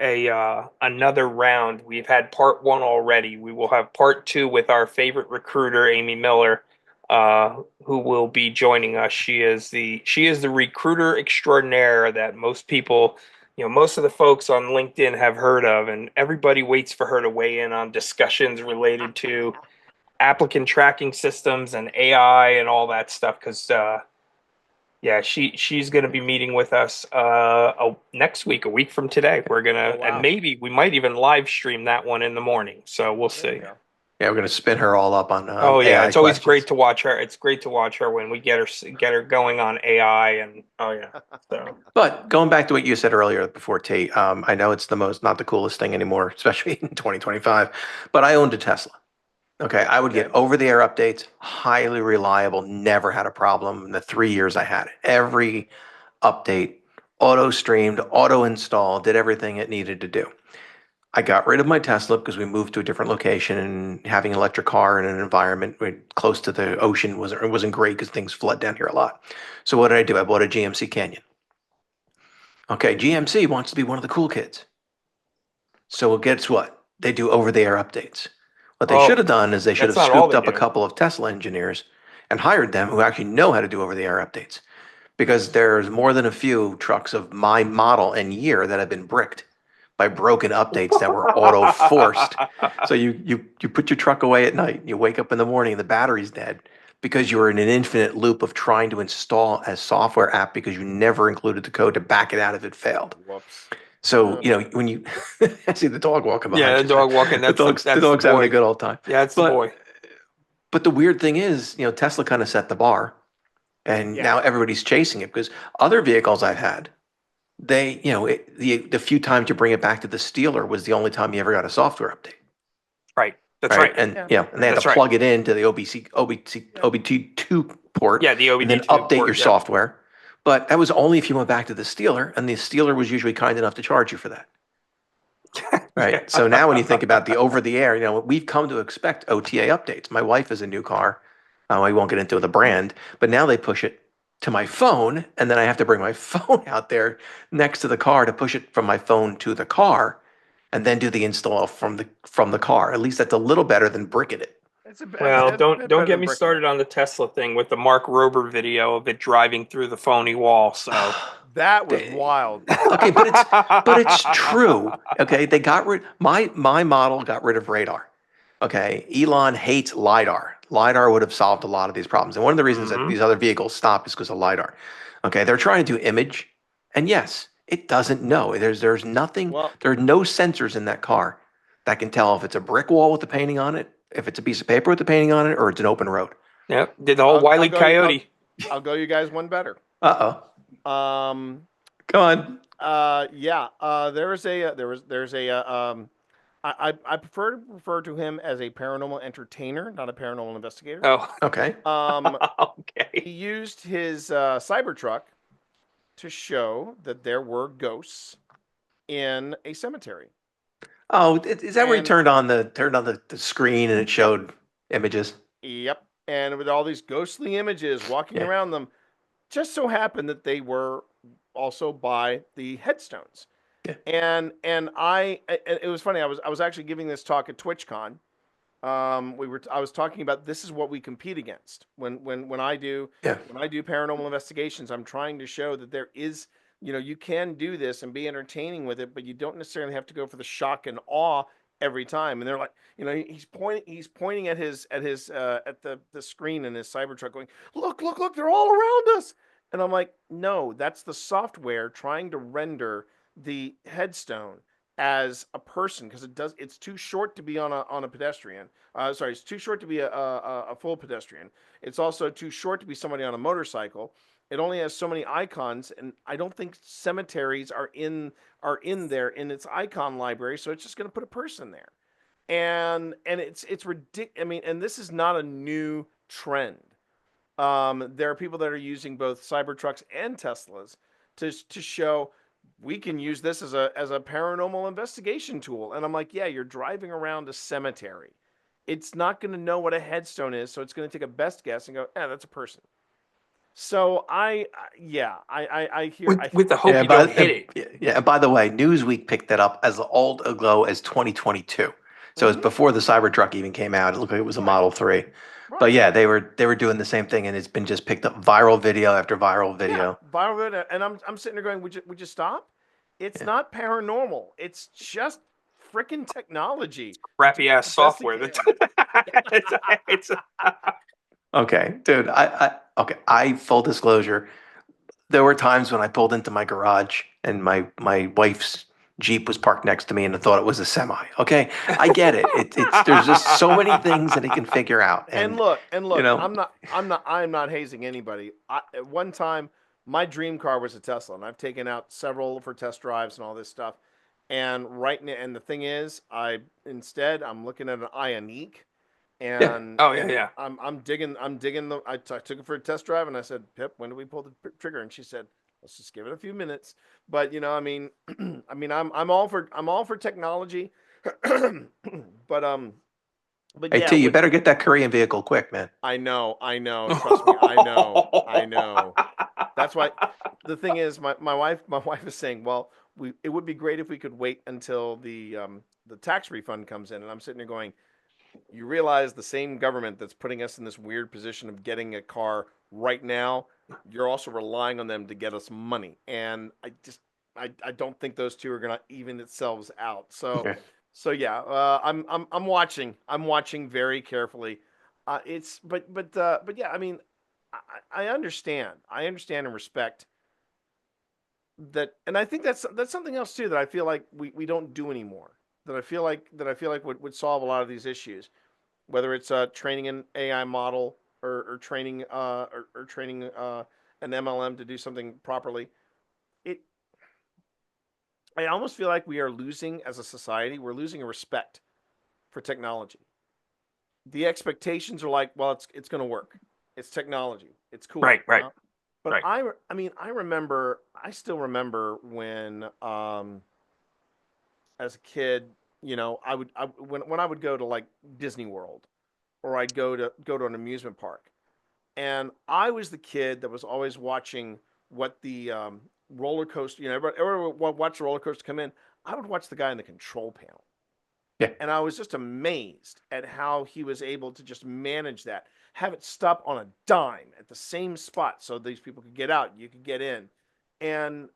[SPEAKER 2] another round. We've had part one already. We will have part two with our favorite recruiter, Amy Miller, who will be joining us. She is the recruiter extraordinaire that most people, most of the folks on LinkedIn have heard of, and everybody waits for her to weigh in on discussions related to applicant tracking systems and AI and all that stuff. Because yeah, she's going to be meeting with us next week, a week from today. We're gonna and maybe we might even live stream that one in the morning. So we'll see.
[SPEAKER 3] Yeah, we're going to spin her all up on.
[SPEAKER 2] Oh yeah,
[SPEAKER 3] AI
[SPEAKER 2] it's always
[SPEAKER 3] questions.
[SPEAKER 2] great to watch her. It's great to watch her when we get her going on AI and oh yeah. So.
[SPEAKER 3] But going back to what you said earlier before, Tate, I know it's not the coolest thing anymore, especially in 2025. But I owned a Tesla. Okay, I would get over-the-air updates, highly reliable, never had a problem in the 3 years I had it. Every update, auto-streamed, auto-installed, did everything it needed to do. I got rid of my Tesla because we moved to a different location, and having an electric car in an environment close to the ocean wasn't great because things flood down here a lot. So what did I do? I bought a GMC Canyon. Okay, GMC wants to be one of the cool kids. So guess what? They do over-the-air updates. What they should have done is they should have scooped up a couple of Tesla engineers and hired them who actually know how to do over-the-air updates. Because there's more than a few trucks of my model and year that have been bricked by broken updates that were auto forced. So you put your truck away at night, you wake up in the morning, the battery's dead because you were in an infinite loop of trying to install a software app because you never included the code to back it out if it failed.
[SPEAKER 4] Whoops.
[SPEAKER 3] So, when you I see the dog walking behind you.
[SPEAKER 2] Yeah, the dog walking. That's
[SPEAKER 3] the dog's having a good old time.
[SPEAKER 2] Yeah, it's the boy.
[SPEAKER 3] But the weird thing is, Tesla kind of set the bar, and now everybody's chasing it because other vehicles I've had, they, the few times you bring it back to the Steeler was the only time you ever got a software update.
[SPEAKER 2] Right. That's right.
[SPEAKER 3] And and they had to plug it into the OBT2 port.
[SPEAKER 2] Yeah, the OBT2
[SPEAKER 3] and then update
[SPEAKER 2] port,
[SPEAKER 3] your software. But that was only if you went back to the Steeler, and the Steeler was usually kind enough to charge you for that. Right.
[SPEAKER 2] Yeah.
[SPEAKER 3] So now when you think about the over the air, we've come to expect OTA updates. My wife has a new car. I won't get into the brand, but now they push it to my phone, and then I have to bring my phone out there next to the car to push it from my phone to the car, and then do the install from the car. At least that's a little better than bricking it.
[SPEAKER 2] Well, don't get me started on the Tesla thing with the Mark Rober video of it driving through the phony wall. So
[SPEAKER 4] that was wild.
[SPEAKER 3] Okay, but it's true. Okay, they got rid. My model got rid of radar. Okay, Elon hates LiDAR. LiDAR would have solved a lot of these problems. And one of the reasons that these other vehicles stop is because of LiDAR. Okay, they're trying to do image, and yes, it doesn't know. There's nothing. There are no sensors in that car that can tell if it's a brick wall with the painting on it, if it's a piece of paper with the painting on it, or it's an open road.
[SPEAKER 2] Yep, did the whole Wile E. Coyote.
[SPEAKER 4] I'll go you guys one better.
[SPEAKER 3] Go on.
[SPEAKER 4] There's a I prefer to refer to him as a paranormal entertainer, not a paranormal investigator.
[SPEAKER 3] Oh, okay.
[SPEAKER 2] Okay.
[SPEAKER 4] He used his Cybertruck to show that there were ghosts in a cemetery.
[SPEAKER 3] Oh, is that where you
[SPEAKER 4] And
[SPEAKER 3] turned on the screen and it showed images?
[SPEAKER 4] yep, and with all these ghostly images walking
[SPEAKER 3] Yeah.
[SPEAKER 4] around them, just so happened that they were also by the headstones.
[SPEAKER 3] Yeah.
[SPEAKER 4] And it was funny. I was actually giving this talk at TwitchCon. I was talking about this is what we compete against when I do
[SPEAKER 3] Yeah.
[SPEAKER 4] paranormal investigations. I'm trying to show that there is, you can do this and be entertaining with it, but you don't necessarily have to go for the shock and awe every time. And they're like, he's pointing at the screen in his Cybertruck, going, look, they're all around us. And I'm like, no, that's the software trying to render the headstone as a person, because it's too short to be on a pedestrian. Sorry, it's too short to be a full pedestrian. It's also too short to be somebody on a motorcycle. It only has so many icons, and I don't think cemeteries are in there in its icon library. So it's just going to put a person there, and it's ridiculous. I mean, and this is not a new trend. There are people that are using both Cybertrucks and Teslas to show we can use this as a paranormal investigation tool. And I'm like, yeah, you're driving around a cemetery. It's not going to know what a headstone is, so it's going to take a best guess and go, that's a person. So I hear
[SPEAKER 2] With the hope you don't hit it.
[SPEAKER 3] Yeah. And by the way, Newsweek picked that up as old ago as 2022. So it's
[SPEAKER 4] Mhm.
[SPEAKER 3] before the Cybertruck even came out. It looked like it was a Model 3.
[SPEAKER 4] Right.
[SPEAKER 3] But yeah, they were doing the same thing, and it's been just picked up viral video after viral video.
[SPEAKER 4] Yeah, viral video, and I'm sitting there going, would you stop? It's not paranormal. It's just freaking technology.
[SPEAKER 2] Crappy ass software. It's
[SPEAKER 3] Okay, dude. I full disclosure. There were times when I pulled into my garage and my wife's Jeep was parked next to me and I thought it was a semi. Okay, I get it. It's there's just so many things that it can figure out.
[SPEAKER 4] And look,
[SPEAKER 3] you know,
[SPEAKER 4] I'm not hazing anybody. At one time, my dream car was a Tesla, and I've taken out several for test drives and all this stuff. And right now, and the thing is, I'm looking at an Ioniq, and
[SPEAKER 2] Oh yeah.
[SPEAKER 4] I'm digging the. I took it for a test drive, and I said, Pip, when do we pull the trigger? And she said, let's just give it a few minutes. But I mean, I'm all for technology, but
[SPEAKER 3] hey
[SPEAKER 4] yeah,
[SPEAKER 3] T, you better get that Korean vehicle quick, man.
[SPEAKER 4] I know. Trust me, I know. That's why. The thing is, my wife is saying, well, it would be great if we could wait until the tax refund comes in. And I'm sitting there going, you realize the same government that's putting us in this weird position of getting a car right now, you're also relying on them to get us money. And I don't think those two are going to even themselves out. So.
[SPEAKER 3] Okay.
[SPEAKER 4] So yeah, I'm watching. I'm watching very carefully. But yeah, I mean, I understand. I understand and respect that, and I think that's something else too that I feel like we don't do anymore. That I feel like would solve a lot of these issues, whether it's training an AI model or training or training an MLM to do something properly. I almost feel like we are losing, as a society, we're losing a respect for technology. The expectations are like, well, it's going to work. It's technology. It's cool.
[SPEAKER 2] Right.
[SPEAKER 4] But
[SPEAKER 2] right.
[SPEAKER 4] I still remember when, as a kid, when I would go to like Disney World, or I'd go to an amusement park, and I was the kid that was always watching what the roller coaster, everybody would watch the roller coaster come in. I would watch the guy in the control panel.
[SPEAKER 3] Yeah.
[SPEAKER 4] And I was just amazed at how he was able to just manage that, have it stop on a dime at the same spot so these people could get out, you could get in. And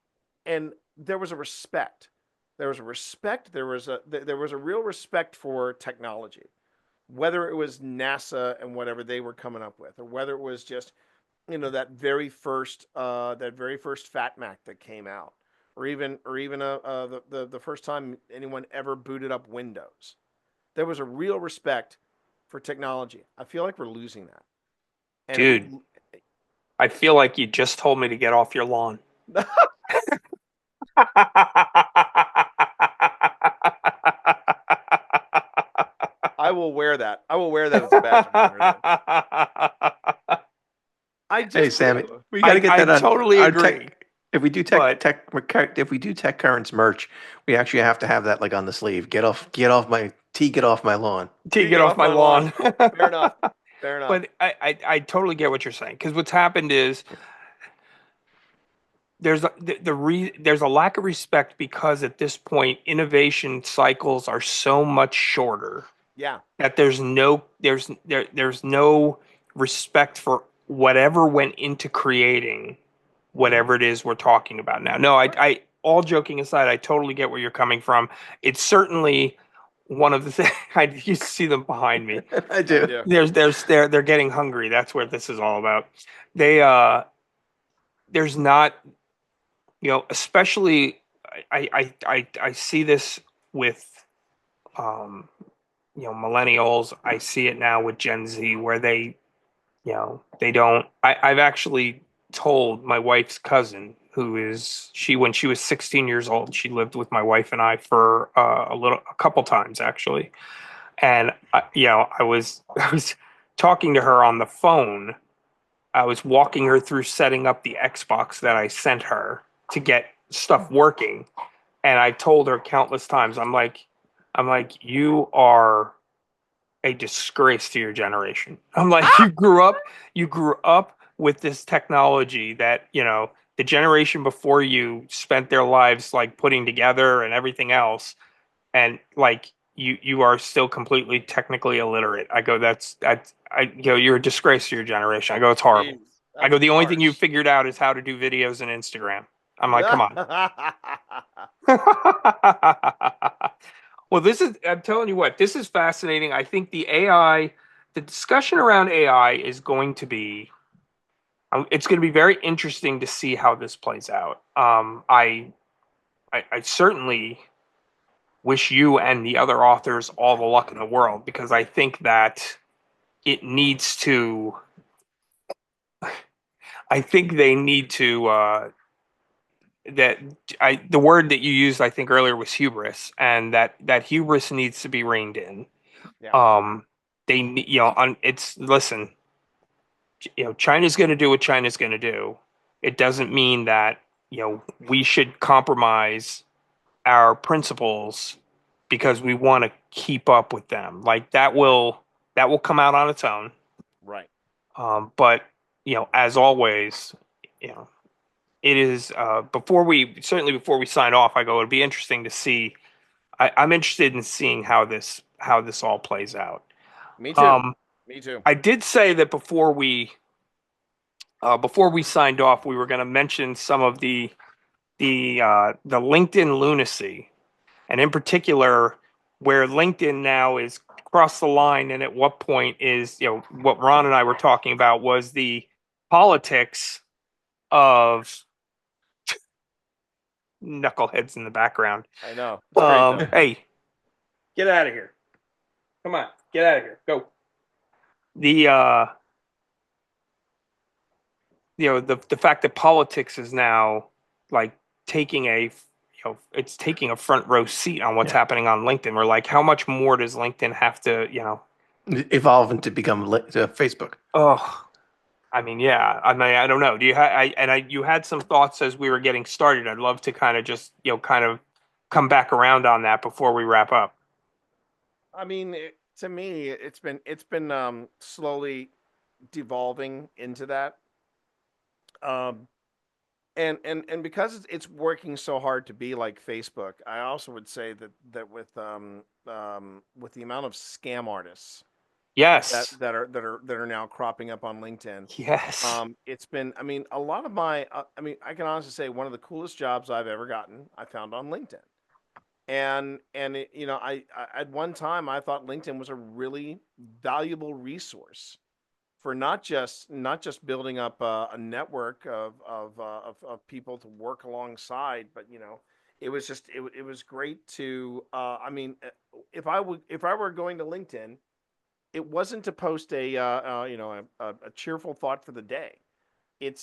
[SPEAKER 4] there was a respect. There was a real respect for technology. Whether it was NASA and whatever they were coming up with, or whether it was just that very first Fat Mac that came out, or even the first time anyone ever booted up Windows, there was a real respect for technology. I feel like we're losing that. And
[SPEAKER 2] dude, I feel like you just told me to get off your lawn.
[SPEAKER 4] I will wear that. I will wear that as a badge.
[SPEAKER 3] Hey, Sammy, we got to get that
[SPEAKER 2] I
[SPEAKER 3] on
[SPEAKER 2] totally
[SPEAKER 3] our
[SPEAKER 2] agree.
[SPEAKER 3] If we do
[SPEAKER 2] But
[SPEAKER 3] if we do TechCurrents merch, we actually have to have that like on the sleeve. Get off my lawn.
[SPEAKER 2] to get off my lawn.
[SPEAKER 4] Fair enough. Fair enough.
[SPEAKER 2] But I totally get what you're saying, because what's happened is there's there's a lack of respect, because at this point innovation cycles are so much shorter
[SPEAKER 4] Yeah.
[SPEAKER 2] that there's no respect for whatever went into creating whatever it is we're talking about now. No, I all joking aside, I totally get where you're coming from. It's certainly one of the things. I you see them behind me.
[SPEAKER 3] I do.
[SPEAKER 2] They're getting hungry. That's what this is all about. They there's not, especially I see this with um millennials. I see it now with Gen Z, where they don't. I've actually told my wife's cousin, when she was 16 years old, she lived with my wife and I for a couple times actually, and I was I was talking to her on the phone. I was walking her through setting up the Xbox that I sent her to get stuff working, and I told her countless times, I'm like, you are a disgrace to your generation. I'm like, you grew up with this technology that, the generation before you spent their lives like putting together and everything else. And like, you are still completely technically illiterate. I go, you're a disgrace to your generation. I go, it's horrible.
[SPEAKER 4] Jeez,
[SPEAKER 2] I go,
[SPEAKER 4] that's
[SPEAKER 2] the only thing you've
[SPEAKER 4] harsh.
[SPEAKER 2] figured out is how to do videos and Instagram. I'm like, come on. Well, I'm telling you what, this is fascinating. I think the discussion around AI is going to be, it's going to be very interesting to see how this plays out. I certainly wish you and the other authors all the luck in the world, because I think that it needs to, I think they need to, the word that you used, I think earlier, was hubris, and that hubris needs to be reined in.
[SPEAKER 4] Yeah.
[SPEAKER 2] It's, listen, China's going to do what China's going to do. It doesn't mean that, we should compromise our principles because we want to keep up with them. Like, that will come out on its own.
[SPEAKER 4] Right.
[SPEAKER 2] But as always, you know, it is, before we sign off, I go, it'd be interesting to see. I'm interested in seeing how this all plays out.
[SPEAKER 4] Me too. Me too.
[SPEAKER 2] I did say that before we signed off, we were going to mention some of the LinkedIn lunacy, and in particular, where LinkedIn now is crossed the line, and at what point is, what Ron and I were talking about was the politics of knuckleheads in the background.
[SPEAKER 4] I know. It's great, though.
[SPEAKER 2] Hey, get out of here! Come on, get out of here! Go. The fact that politics is now like taking it's taking a front row seat on what's happening on LinkedIn. We're like, how much more does LinkedIn have to,
[SPEAKER 3] evolve into become Facebook?
[SPEAKER 2] Oh, I mean, yeah. I mean, I don't know. Do you had some thoughts as we were getting started. I'd love to kind of just, kind of come back around on that before we wrap up.
[SPEAKER 4] I mean, to me, it's been slowly devolving into that. And because it's working so hard to be like Facebook, I also would say that with the amount of scam artists
[SPEAKER 2] Yes.
[SPEAKER 4] that are now cropping up on LinkedIn.
[SPEAKER 2] Yes.
[SPEAKER 4] It's been, I mean, a lot of my, I can honestly say one of the coolest jobs I've ever gotten, I found on LinkedIn. And it, I at one time I thought LinkedIn was a really valuable resource for not just building up a network of people to work alongside, but it was just it was great to I mean, if I were going to LinkedIn, it wasn't to post a cheerful thought for the day. It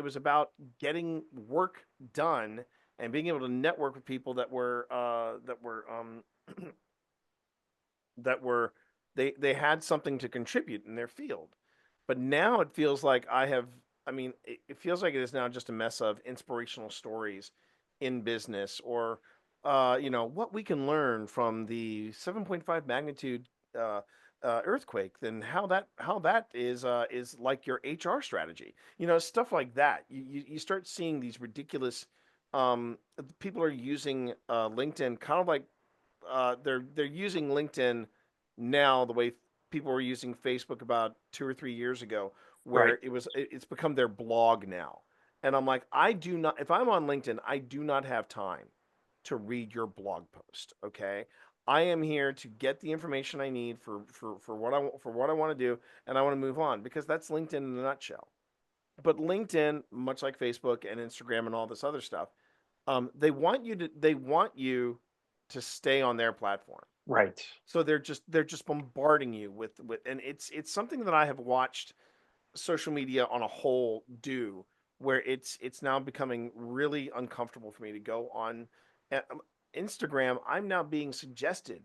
[SPEAKER 4] was about getting work done and being able to network with people that were that were they had something to contribute in their field. But now it feels like I have I mean, it feels like it is now just a mess of inspirational stories in business, or what we can learn from the 7.5 magnitude uh, earthquake, then how that is like your HR strategy, stuff like that. You start seeing these ridiculous. People are using LinkedIn kind of like they're using LinkedIn now the way people were using Facebook about 2 or 3 years ago,
[SPEAKER 2] Right.
[SPEAKER 4] where it's become their blog now. And I'm like, I do not, if I'm on LinkedIn, I do not have time to read your blog post. Okay. I am here to get the information I need for what I want to do, and I want to move on, because that's LinkedIn in a nutshell. But LinkedIn, much like Facebook and Instagram and all this other stuff, they want you to stay on their platform.
[SPEAKER 2] Right.
[SPEAKER 4] So they're just bombarding you with, and it's something that I have watched social media on a whole do, where it's now becoming really uncomfortable for me to go on Instagram. I'm now being suggested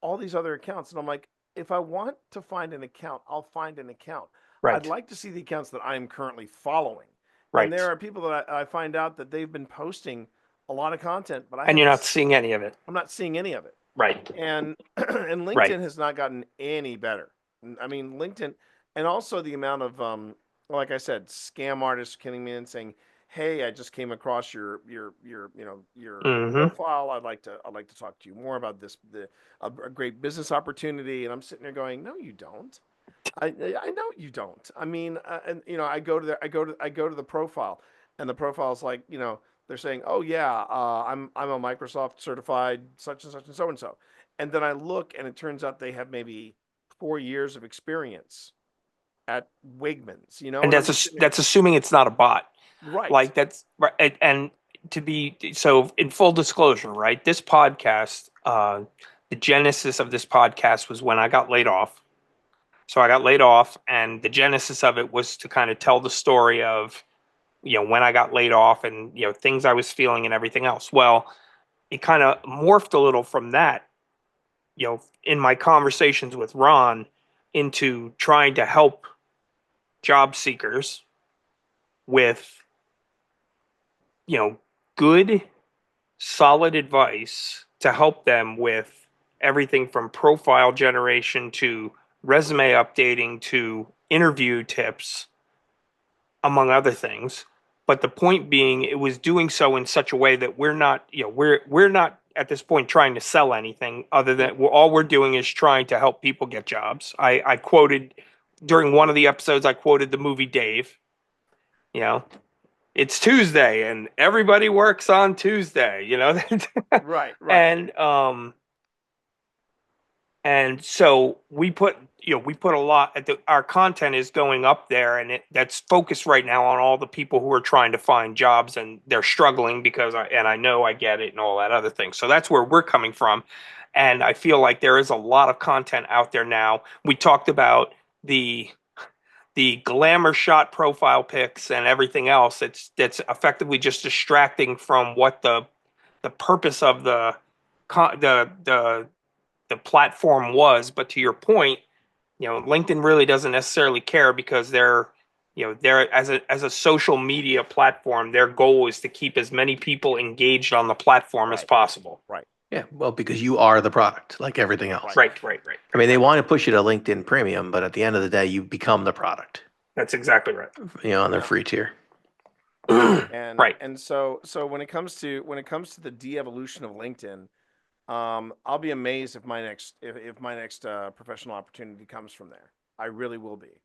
[SPEAKER 4] all these other accounts, and I'm like, if I want to find an account, I'll find an account. I'd
[SPEAKER 2] Right.
[SPEAKER 4] like to see the accounts that I am currently following. And
[SPEAKER 2] Right.
[SPEAKER 4] there are people that I find out that they've been posting a lot of content, but
[SPEAKER 2] And you're not seeing any of it.
[SPEAKER 4] I'm not seeing any of it.
[SPEAKER 2] Right.
[SPEAKER 4] And and
[SPEAKER 2] Right.
[SPEAKER 4] LinkedIn has not gotten any better. I mean, LinkedIn, and also the amount of like I said, scam artists killing me and saying, "Hey, I just came across your
[SPEAKER 2] Mm-hmm.
[SPEAKER 4] profile. I'd like to talk to you more about a great business opportunity." And I'm sitting there going, "No, you don't. I know you don't. I mean, and I go to the profile, and the profile is like, they're saying, "Oh yeah, I'm a Microsoft certified such and such and so," and then I look, and it turns out they have maybe 4 years of experience at Wegmans,
[SPEAKER 2] And
[SPEAKER 4] and I'm just sitting there,
[SPEAKER 2] that's assuming it's not a bot.
[SPEAKER 4] right,
[SPEAKER 2] Like that's right. And to be so in full disclosure, right? This podcast, the genesis of this podcast was when I got laid off. So I got laid off, and the genesis of it was to kind of tell the story of, when I got laid off and, things I was feeling and everything else. Well, it kind of morphed a little from that, in my conversations with Ron, into trying to help job seekers with, you know, good, solid advice to help them with everything from profile generation to resume updating to interview tips, among other things. But the point being, it was doing so in such a way that we're not, we're not at this point trying to sell anything other than all we're doing is trying to help people get jobs. I quoted during one of the episodes, I quoted the movie Dave. You know, it's Tuesday and everybody works on Tuesday.
[SPEAKER 4] right.
[SPEAKER 2] and and so we put a lot at our content is going up there, and that's focused right now on all the people who are trying to find jobs and they're struggling because I know I get it and all that other thing. So that's where we're coming from. And I feel like there is a lot of content out there now. We talked about the glamour shot profile pics and everything else. That's effectively just distracting from what the purpose of the platform was. But to your point, LinkedIn really doesn't necessarily care because they're as a social media platform, their goal is to keep as many people engaged on the platform as
[SPEAKER 4] Right.
[SPEAKER 2] possible.
[SPEAKER 4] Right.
[SPEAKER 3] Yeah, well, because you are the product, like everything else.
[SPEAKER 2] Right.
[SPEAKER 3] I mean, they want to push you to LinkedIn Premium, but at the end of the day, you become the product,
[SPEAKER 2] That's exactly right.
[SPEAKER 3] on their
[SPEAKER 4] Yeah.
[SPEAKER 3] free tier.
[SPEAKER 4] And
[SPEAKER 2] Right.
[SPEAKER 4] and so when it comes to the de-evolution of LinkedIn, I'll be amazed if my next professional opportunity comes from there. I really will be.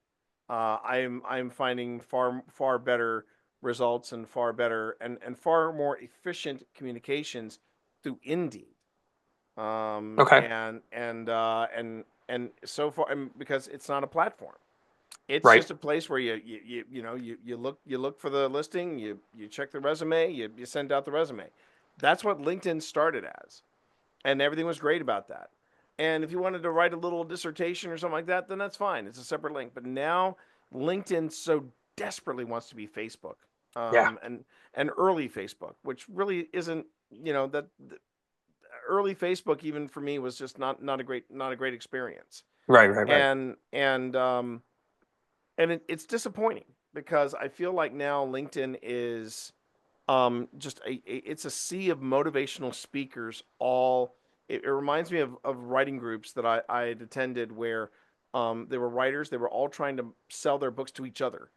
[SPEAKER 4] I'm finding far better results, and far better and far more efficient communications through Indeed.
[SPEAKER 2] Okay.
[SPEAKER 4] And so far, because it's not a platform. It's
[SPEAKER 2] Right.
[SPEAKER 4] just a place where you look for the listing, you check the resume, you send out the resume. That's what LinkedIn started as, and everything was great about that. And if you wanted to write a little dissertation or something like that, then that's fine. It's a separate link. But now LinkedIn so desperately wants to be Facebook,
[SPEAKER 2] Yeah.
[SPEAKER 4] and early Facebook, which really isn't. That early Facebook, even for me, was just not a great experience.
[SPEAKER 2] Right.
[SPEAKER 4] And it's disappointing because I feel like now LinkedIn is just it's a sea of motivational speakers. It reminds me of writing groups that I had attended where they were writers. They were all trying to sell their books to each other.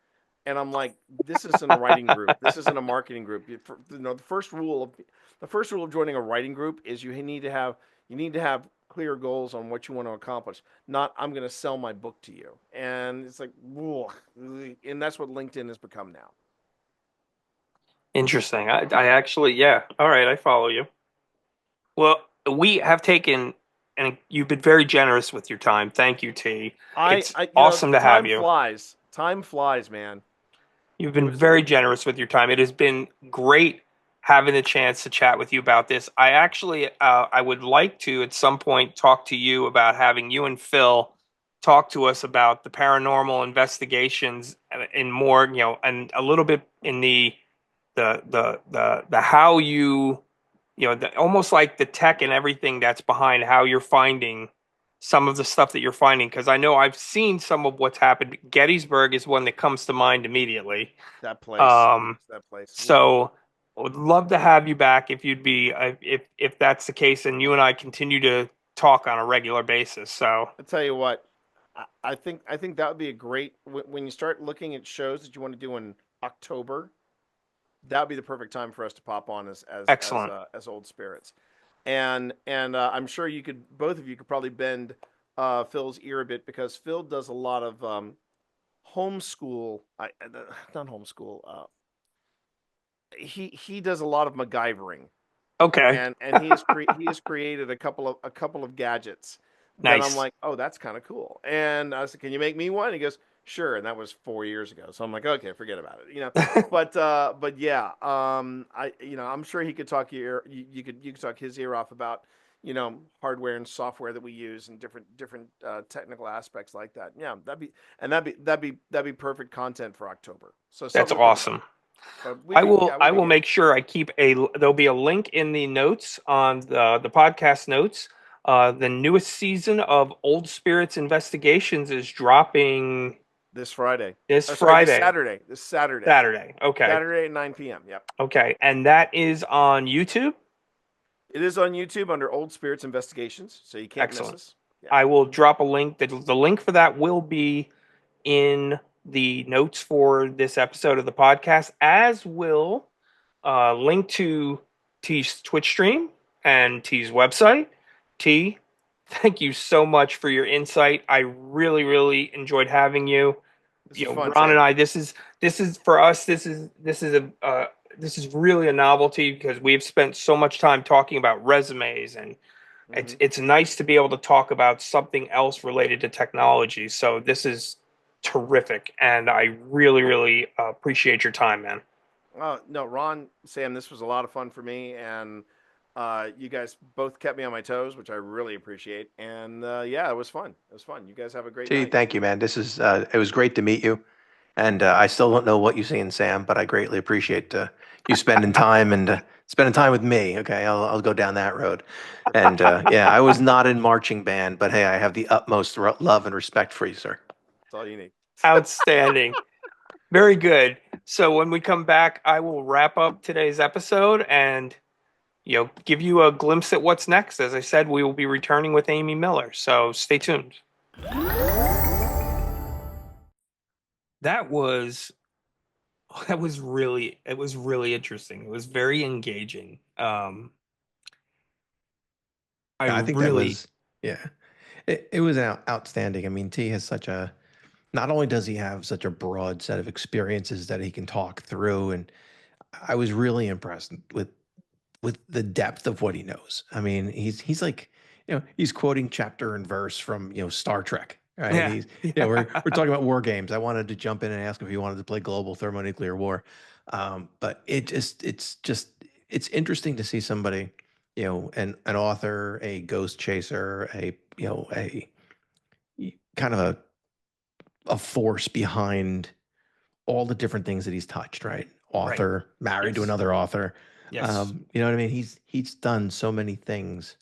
[SPEAKER 4] And I'm like, this isn't a writing group. This isn't a marketing group. The first rule of joining a writing group is you need to have clear goals on what you want to accomplish. Not I'm going to sell my book to you. And it's like, whoa, and that's what LinkedIn has become now.
[SPEAKER 2] Interesting. I actually, yeah. All right, I follow you. Well, we have taken, and you've been very generous with your time. Thank you, T. It's awesome to have you.
[SPEAKER 4] Time flies, man.
[SPEAKER 2] You've been very generous with your time. It has been great having the chance to chat with you about this. I actually, I would like to at some point talk to you about having you and Phil talk to us about the paranormal investigations in more, and a little bit in the how you, almost like the tech and everything that's behind how you're finding some of the stuff that you're finding, because I know I've seen some of what's happened. Gettysburg is one that comes to mind immediately.
[SPEAKER 4] That place.
[SPEAKER 2] So I would love to have you back if you'd be if that's the case, and you and I continue to talk on a regular basis. So
[SPEAKER 4] I'll tell you what, I think that would be a great when you start looking at shows that you want to do in October. That would be the perfect time for us to pop on as
[SPEAKER 2] excellent
[SPEAKER 4] as Old Spirits, and I'm sure both of you could probably bend Phil's ear a bit, because Phil does a lot of homeschool. Not homeschool. He does a lot of MacGyvering.
[SPEAKER 2] Okay.
[SPEAKER 4] And he has created a couple of gadgets. Nice. And I'm like, oh, that's kind of cool. And I said, can you make me one? He goes, sure. And that was 4 years ago. So I'm like, okay, forget about it. But yeah, I'm sure he could talk you could talk his ear off about, hardware and software that we use and different technical aspects like that. Yeah, that'd be perfect content for October. So
[SPEAKER 2] that's awesome. I will make sure there'll be a link in the notes on the podcast notes. The newest season of Old Spirits Investigations is dropping
[SPEAKER 4] this Friday.
[SPEAKER 2] This
[SPEAKER 4] Saturday.
[SPEAKER 2] Saturday. Okay.
[SPEAKER 4] Saturday at 9 p.m. Yep.
[SPEAKER 2] Okay. And that is on YouTube?
[SPEAKER 4] It is on YouTube under Old Spirits Investigations, so you can't miss us.
[SPEAKER 2] Yeah. I will drop a link. The link for that will be in the notes for this episode of the podcast, as will link to T's Twitch stream and T's website. T, thank you so much for your insight. I really, really enjoyed having you. Ron and I, this is for us. This is really a novelty, because we've spent so much time talking about resumes, and it's nice to be able to talk about something else related to technology. So this is terrific, and I really, really appreciate your time, man.
[SPEAKER 4] No, Ron, Sam, this was a lot of fun for me, and you guys both kept me on my toes, which I really appreciate. And yeah, it was fun. You guys have a great night.
[SPEAKER 3] Thank you, man. It was great to meet you. And I still don't know what you see in Sam, but I greatly appreciate you spending time with me. Okay, I'll go down that road. And yeah, I was not in marching band, but hey, I have the utmost love and respect for you, sir.
[SPEAKER 4] That's all you need.
[SPEAKER 2] Outstanding. Very good. So when we come back, I will wrap up today's episode and give you a glimpse at what's next. As I said, we will be returning with Amy Miller. So stay tuned. That was really interesting. It was very engaging. I
[SPEAKER 3] think that was, yeah, it was outstanding. I mean, T has not only does he have such a broad set of experiences that he can talk through, and I was really impressed with the depth of what he knows. I mean, he's like, he's quoting chapter and verse from, Star Trek. Right.
[SPEAKER 2] Yeah.
[SPEAKER 3] We're talking about war games. I wanted to jump in and ask if he wanted to play global thermonuclear war. But it's interesting to see somebody, an author, a ghost chaser, a kind of a force behind all the different things that he's touched, right? Author, married to another author.
[SPEAKER 2] Yes.
[SPEAKER 3] You know what I mean? He's done so many things,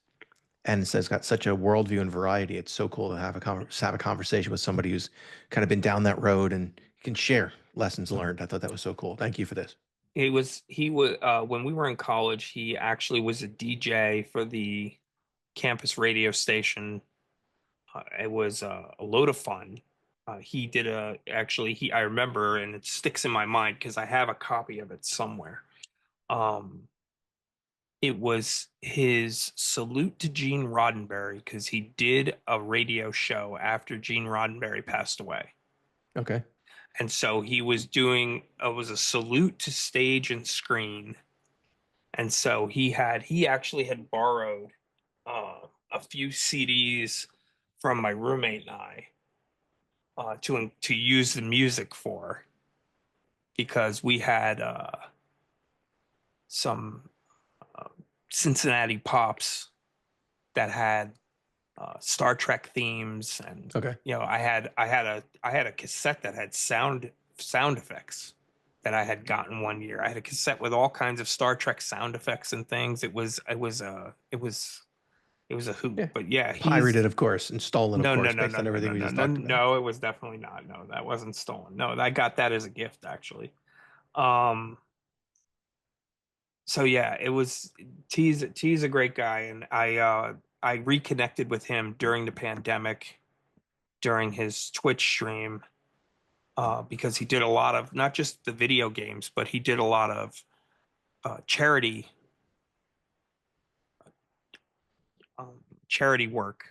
[SPEAKER 3] and it's got such a worldview and variety. It's so cool to have a conversation with somebody who's kind of been down that road and can share lessons learned. I thought that was so cool. Thank you for this.
[SPEAKER 2] He was when we were in college, he actually was a DJ for the campus radio station. It was a load of fun. He did I remember, and it sticks in my mind because I have a copy of it somewhere. It was his salute to Gene Roddenberry because he did a radio show after Gene Roddenberry passed away.
[SPEAKER 3] Okay.
[SPEAKER 2] And so he was doing, it was a salute to stage and screen. And so he actually had borrowed a few CDs from my roommate and I to use the music for, because we had some Cincinnati pops that had Star Trek themes, and
[SPEAKER 3] Okay.
[SPEAKER 2] I had a cassette that had sound effects that I had gotten one year. I had a cassette with all kinds of Star Trek sound effects and things. It was a hoot.
[SPEAKER 3] Yeah.
[SPEAKER 2] But yeah,
[SPEAKER 3] Pirated, of course, and stolen, of
[SPEAKER 2] no,
[SPEAKER 3] course, based on everything we just talked about.
[SPEAKER 2] no, it was definitely not. No, that wasn't stolen. No, I got that as a gift, actually. So yeah, it was T's a great guy, and I reconnected with him during the pandemic, during his Twitch stream, because he did a lot of not just the video games, but he did a lot of charity work.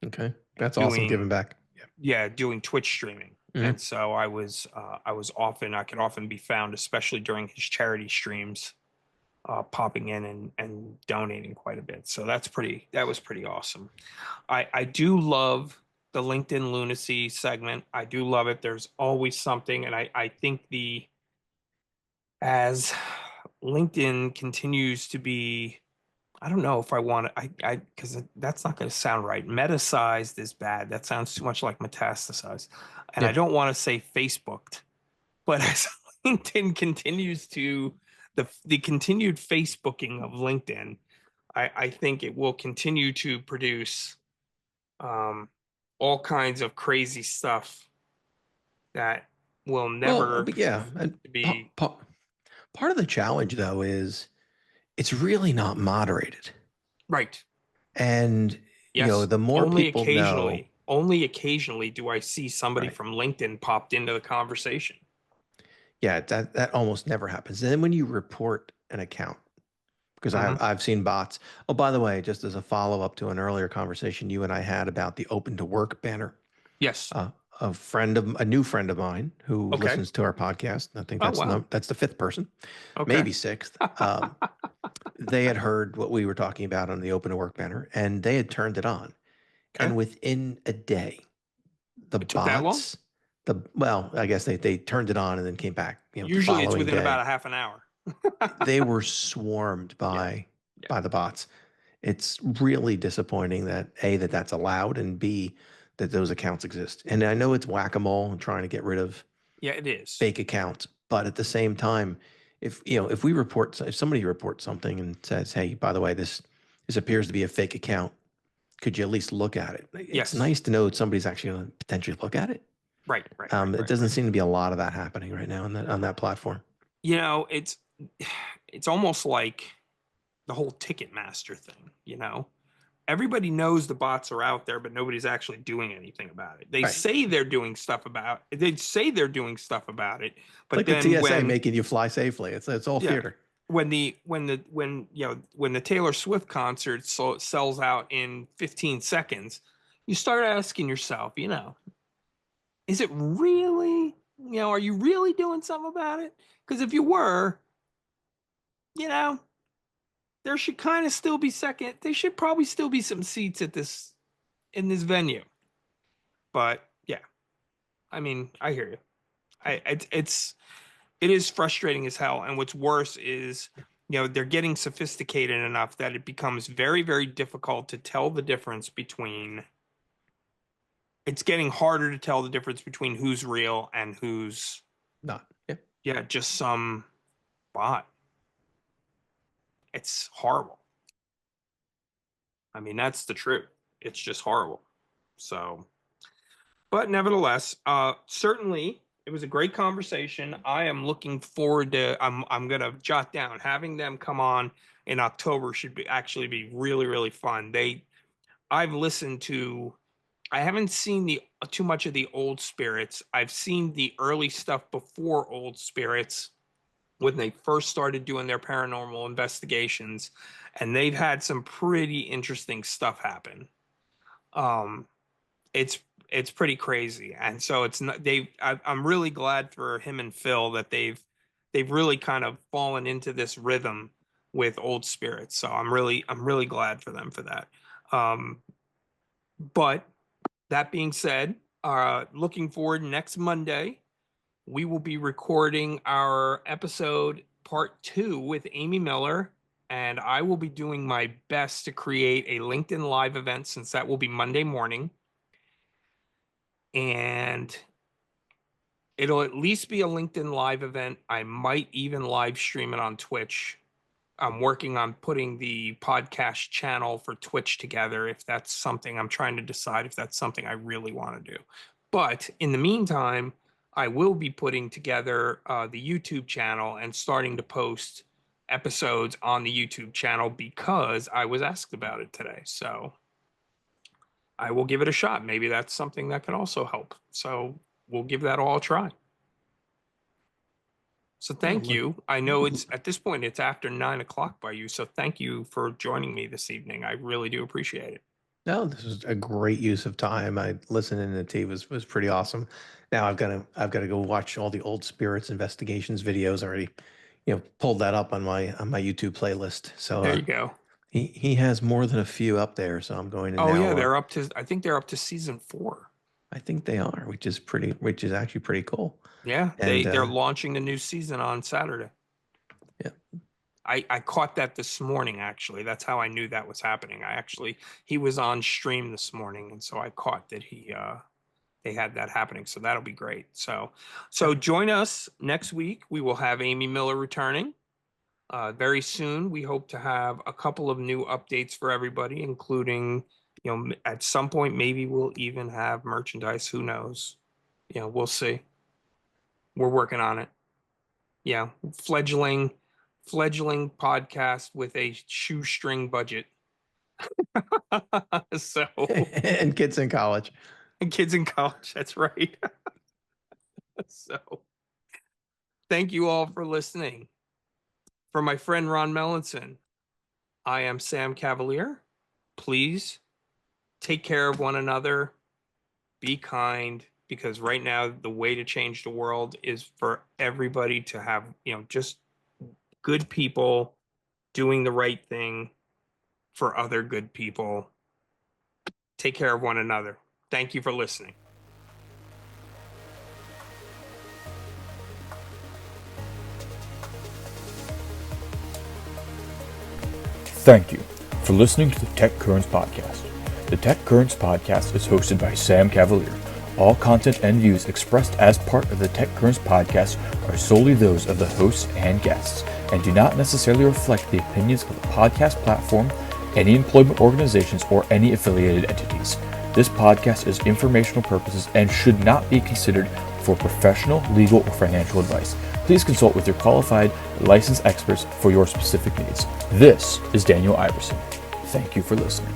[SPEAKER 3] Okay, that's awesome. Giving back.
[SPEAKER 2] Yeah, doing Twitch streaming.
[SPEAKER 3] Mhm.
[SPEAKER 2] And so I could often be found, especially during his charity streams, popping in and donating quite a bit. So that was pretty awesome. I do love the LinkedIn Lunacy segment. I do love it. There's always something. And I think as LinkedIn continues to be, I don't know if I want to, because that's not going to sound right. Meta-sized is bad. That sounds too much like metastasized. And I don't want to say Facebooked, but as LinkedIn continues to, the continued Facebooking of LinkedIn, I think it will continue to produce all kinds of crazy stuff that will never
[SPEAKER 3] But yeah, and
[SPEAKER 2] be
[SPEAKER 3] part of the challenge, though, is it's really not moderated.
[SPEAKER 2] right.
[SPEAKER 3] And
[SPEAKER 2] Yes,
[SPEAKER 3] the more people know,
[SPEAKER 2] only occasionally do I see somebody
[SPEAKER 3] right.
[SPEAKER 2] from LinkedIn popped into the conversation.
[SPEAKER 3] Yeah, that almost never happens. And then when you report an account, because I've seen bots. Oh, by the way, just as a follow up to an earlier conversation you and I had about the open to work banner.
[SPEAKER 2] Yes.
[SPEAKER 3] A new friend of mine who
[SPEAKER 2] Okay.
[SPEAKER 3] listens to our podcast. I think that's the fifth person,
[SPEAKER 2] Okay.
[SPEAKER 3] maybe sixth. They had heard what we were talking about on the open to work banner, and they had turned it on.
[SPEAKER 2] Okay.
[SPEAKER 3] And within a day, the
[SPEAKER 2] It took that long?
[SPEAKER 3] bots, I guess they turned it on and then came back.
[SPEAKER 2] Usually it's within
[SPEAKER 3] day.
[SPEAKER 2] about a half an hour.
[SPEAKER 3] They were swarmed by the bots. It's really disappointing that that's allowed, and B, that those accounts exist. And I know it's whack-a-mole and trying to get rid of
[SPEAKER 2] it is
[SPEAKER 3] fake accounts, but at the same time, if somebody reports something and says, "Hey, by the way, this appears to be a fake account," could you at least look at it? It's nice to know that somebody's actually going to potentially look at it.
[SPEAKER 2] Right.
[SPEAKER 3] It doesn't seem to be a lot of that happening right now on that platform.
[SPEAKER 2] It's almost like the whole Ticketmaster thing. Everybody knows the bots are out there, but nobody's actually doing anything about it. They say they're doing stuff about it. They say they're doing stuff about it, but
[SPEAKER 3] it's like
[SPEAKER 2] then
[SPEAKER 3] the TSA making you fly safely. It's all theater.
[SPEAKER 2] When the Taylor Swift concert sells out in 15 seconds, you start asking yourself, is it really, are you really doing something about it? Because if you were, there should kind of still be there should probably still be some seats in this venue. But yeah, I mean, I hear you. It is frustrating as hell. And what's worse is, they're getting sophisticated enough that it becomes very, very difficult to tell the difference between. It's getting harder to tell the difference between who's real and who's
[SPEAKER 3] not. Yeah.
[SPEAKER 2] Yeah, just some bot. It's horrible. I mean, that's the truth. It's just horrible. So, but nevertheless, certainly, It was a great conversation. I am looking forward to. I'm gonna jot down having them come on in October should be really really fun. I've listened to. I haven't seen the too much of the old spirits. I've seen the early stuff before old spirits when they first started doing their paranormal investigations, and they've had some pretty interesting stuff happen. Um, it's it's pretty crazy, and so it's not I'm really glad for him and Phil that they've really kind of fallen into this rhythm with old spirits. So I'm really glad for them for that. But that being said, looking forward next Monday, we will be recording our episode part 2 with Amy Miller, and I will be doing my best to create a LinkedIn Live event since that will be Monday morning. And it'll at least be a LinkedIn Live event. I might even live stream it on Twitch. I'm working on putting the podcast channel for Twitch together. If that's something I'm trying to decide if that's something I really want to do. But in the meantime, I will be putting together the YouTube channel and starting to post episodes on the YouTube channel because I was asked about it today. So I will give it a shot. Maybe that's something that could also help. So we'll give that all a try. So thank you. I know it's at this point, it's after 9 o'clock by you. So thank you for joining me this evening. I really do appreciate it.
[SPEAKER 3] No, this was a great use of time. I listening to T was pretty awesome. Now I've got to go watch all the old spirits investigations videos. I already, pulled that up on my YouTube playlist. So
[SPEAKER 2] There you go.
[SPEAKER 3] he has more than a few up there. So I'm going to
[SPEAKER 2] Oh
[SPEAKER 3] now.
[SPEAKER 2] yeah, they're up to. I think they're up to season 4.
[SPEAKER 3] I think they are, which is actually pretty cool.
[SPEAKER 2] Yeah,
[SPEAKER 3] And,
[SPEAKER 2] they're launching the new season on Saturday.
[SPEAKER 3] Yeah.
[SPEAKER 2] I caught that this morning, actually. That's how I knew that was happening. He was on stream this morning, and so I caught that they had that happening. So that'll be great. So join us next week. We will have Amy Miller returning very soon. We hope to have a couple of new updates for everybody, including, at some point, maybe we'll even have merchandise. Who knows? We'll see. We're working on it. Yeah, fledgling podcast with a shoestring budget. So
[SPEAKER 3] and kids in college.
[SPEAKER 2] That's right. So thank you all for listening. For my friend Ron Melanson, I am Sam Cavaliere. Please take care of one another. Be kind, because right now the way to change the world is for everybody to have, just good people doing the right thing for other good people. Take care of one another. Thank you for listening.
[SPEAKER 1] Thank you for listening to the TechCurrents podcast. The TechCurrents podcast is hosted by Sam Cavaliere. All content and views expressed as part of the TechCurrents podcast are solely those of the hosts and guests, and do not necessarily reflect the opinions of the podcast platform, any employment organizations, or any affiliated entities. This podcast is informational purposes and should not be considered for professional, legal, or financial advice. Please consult with your qualified, licensed experts for your specific needs. This is Daniel Iverson. Thank you for listening.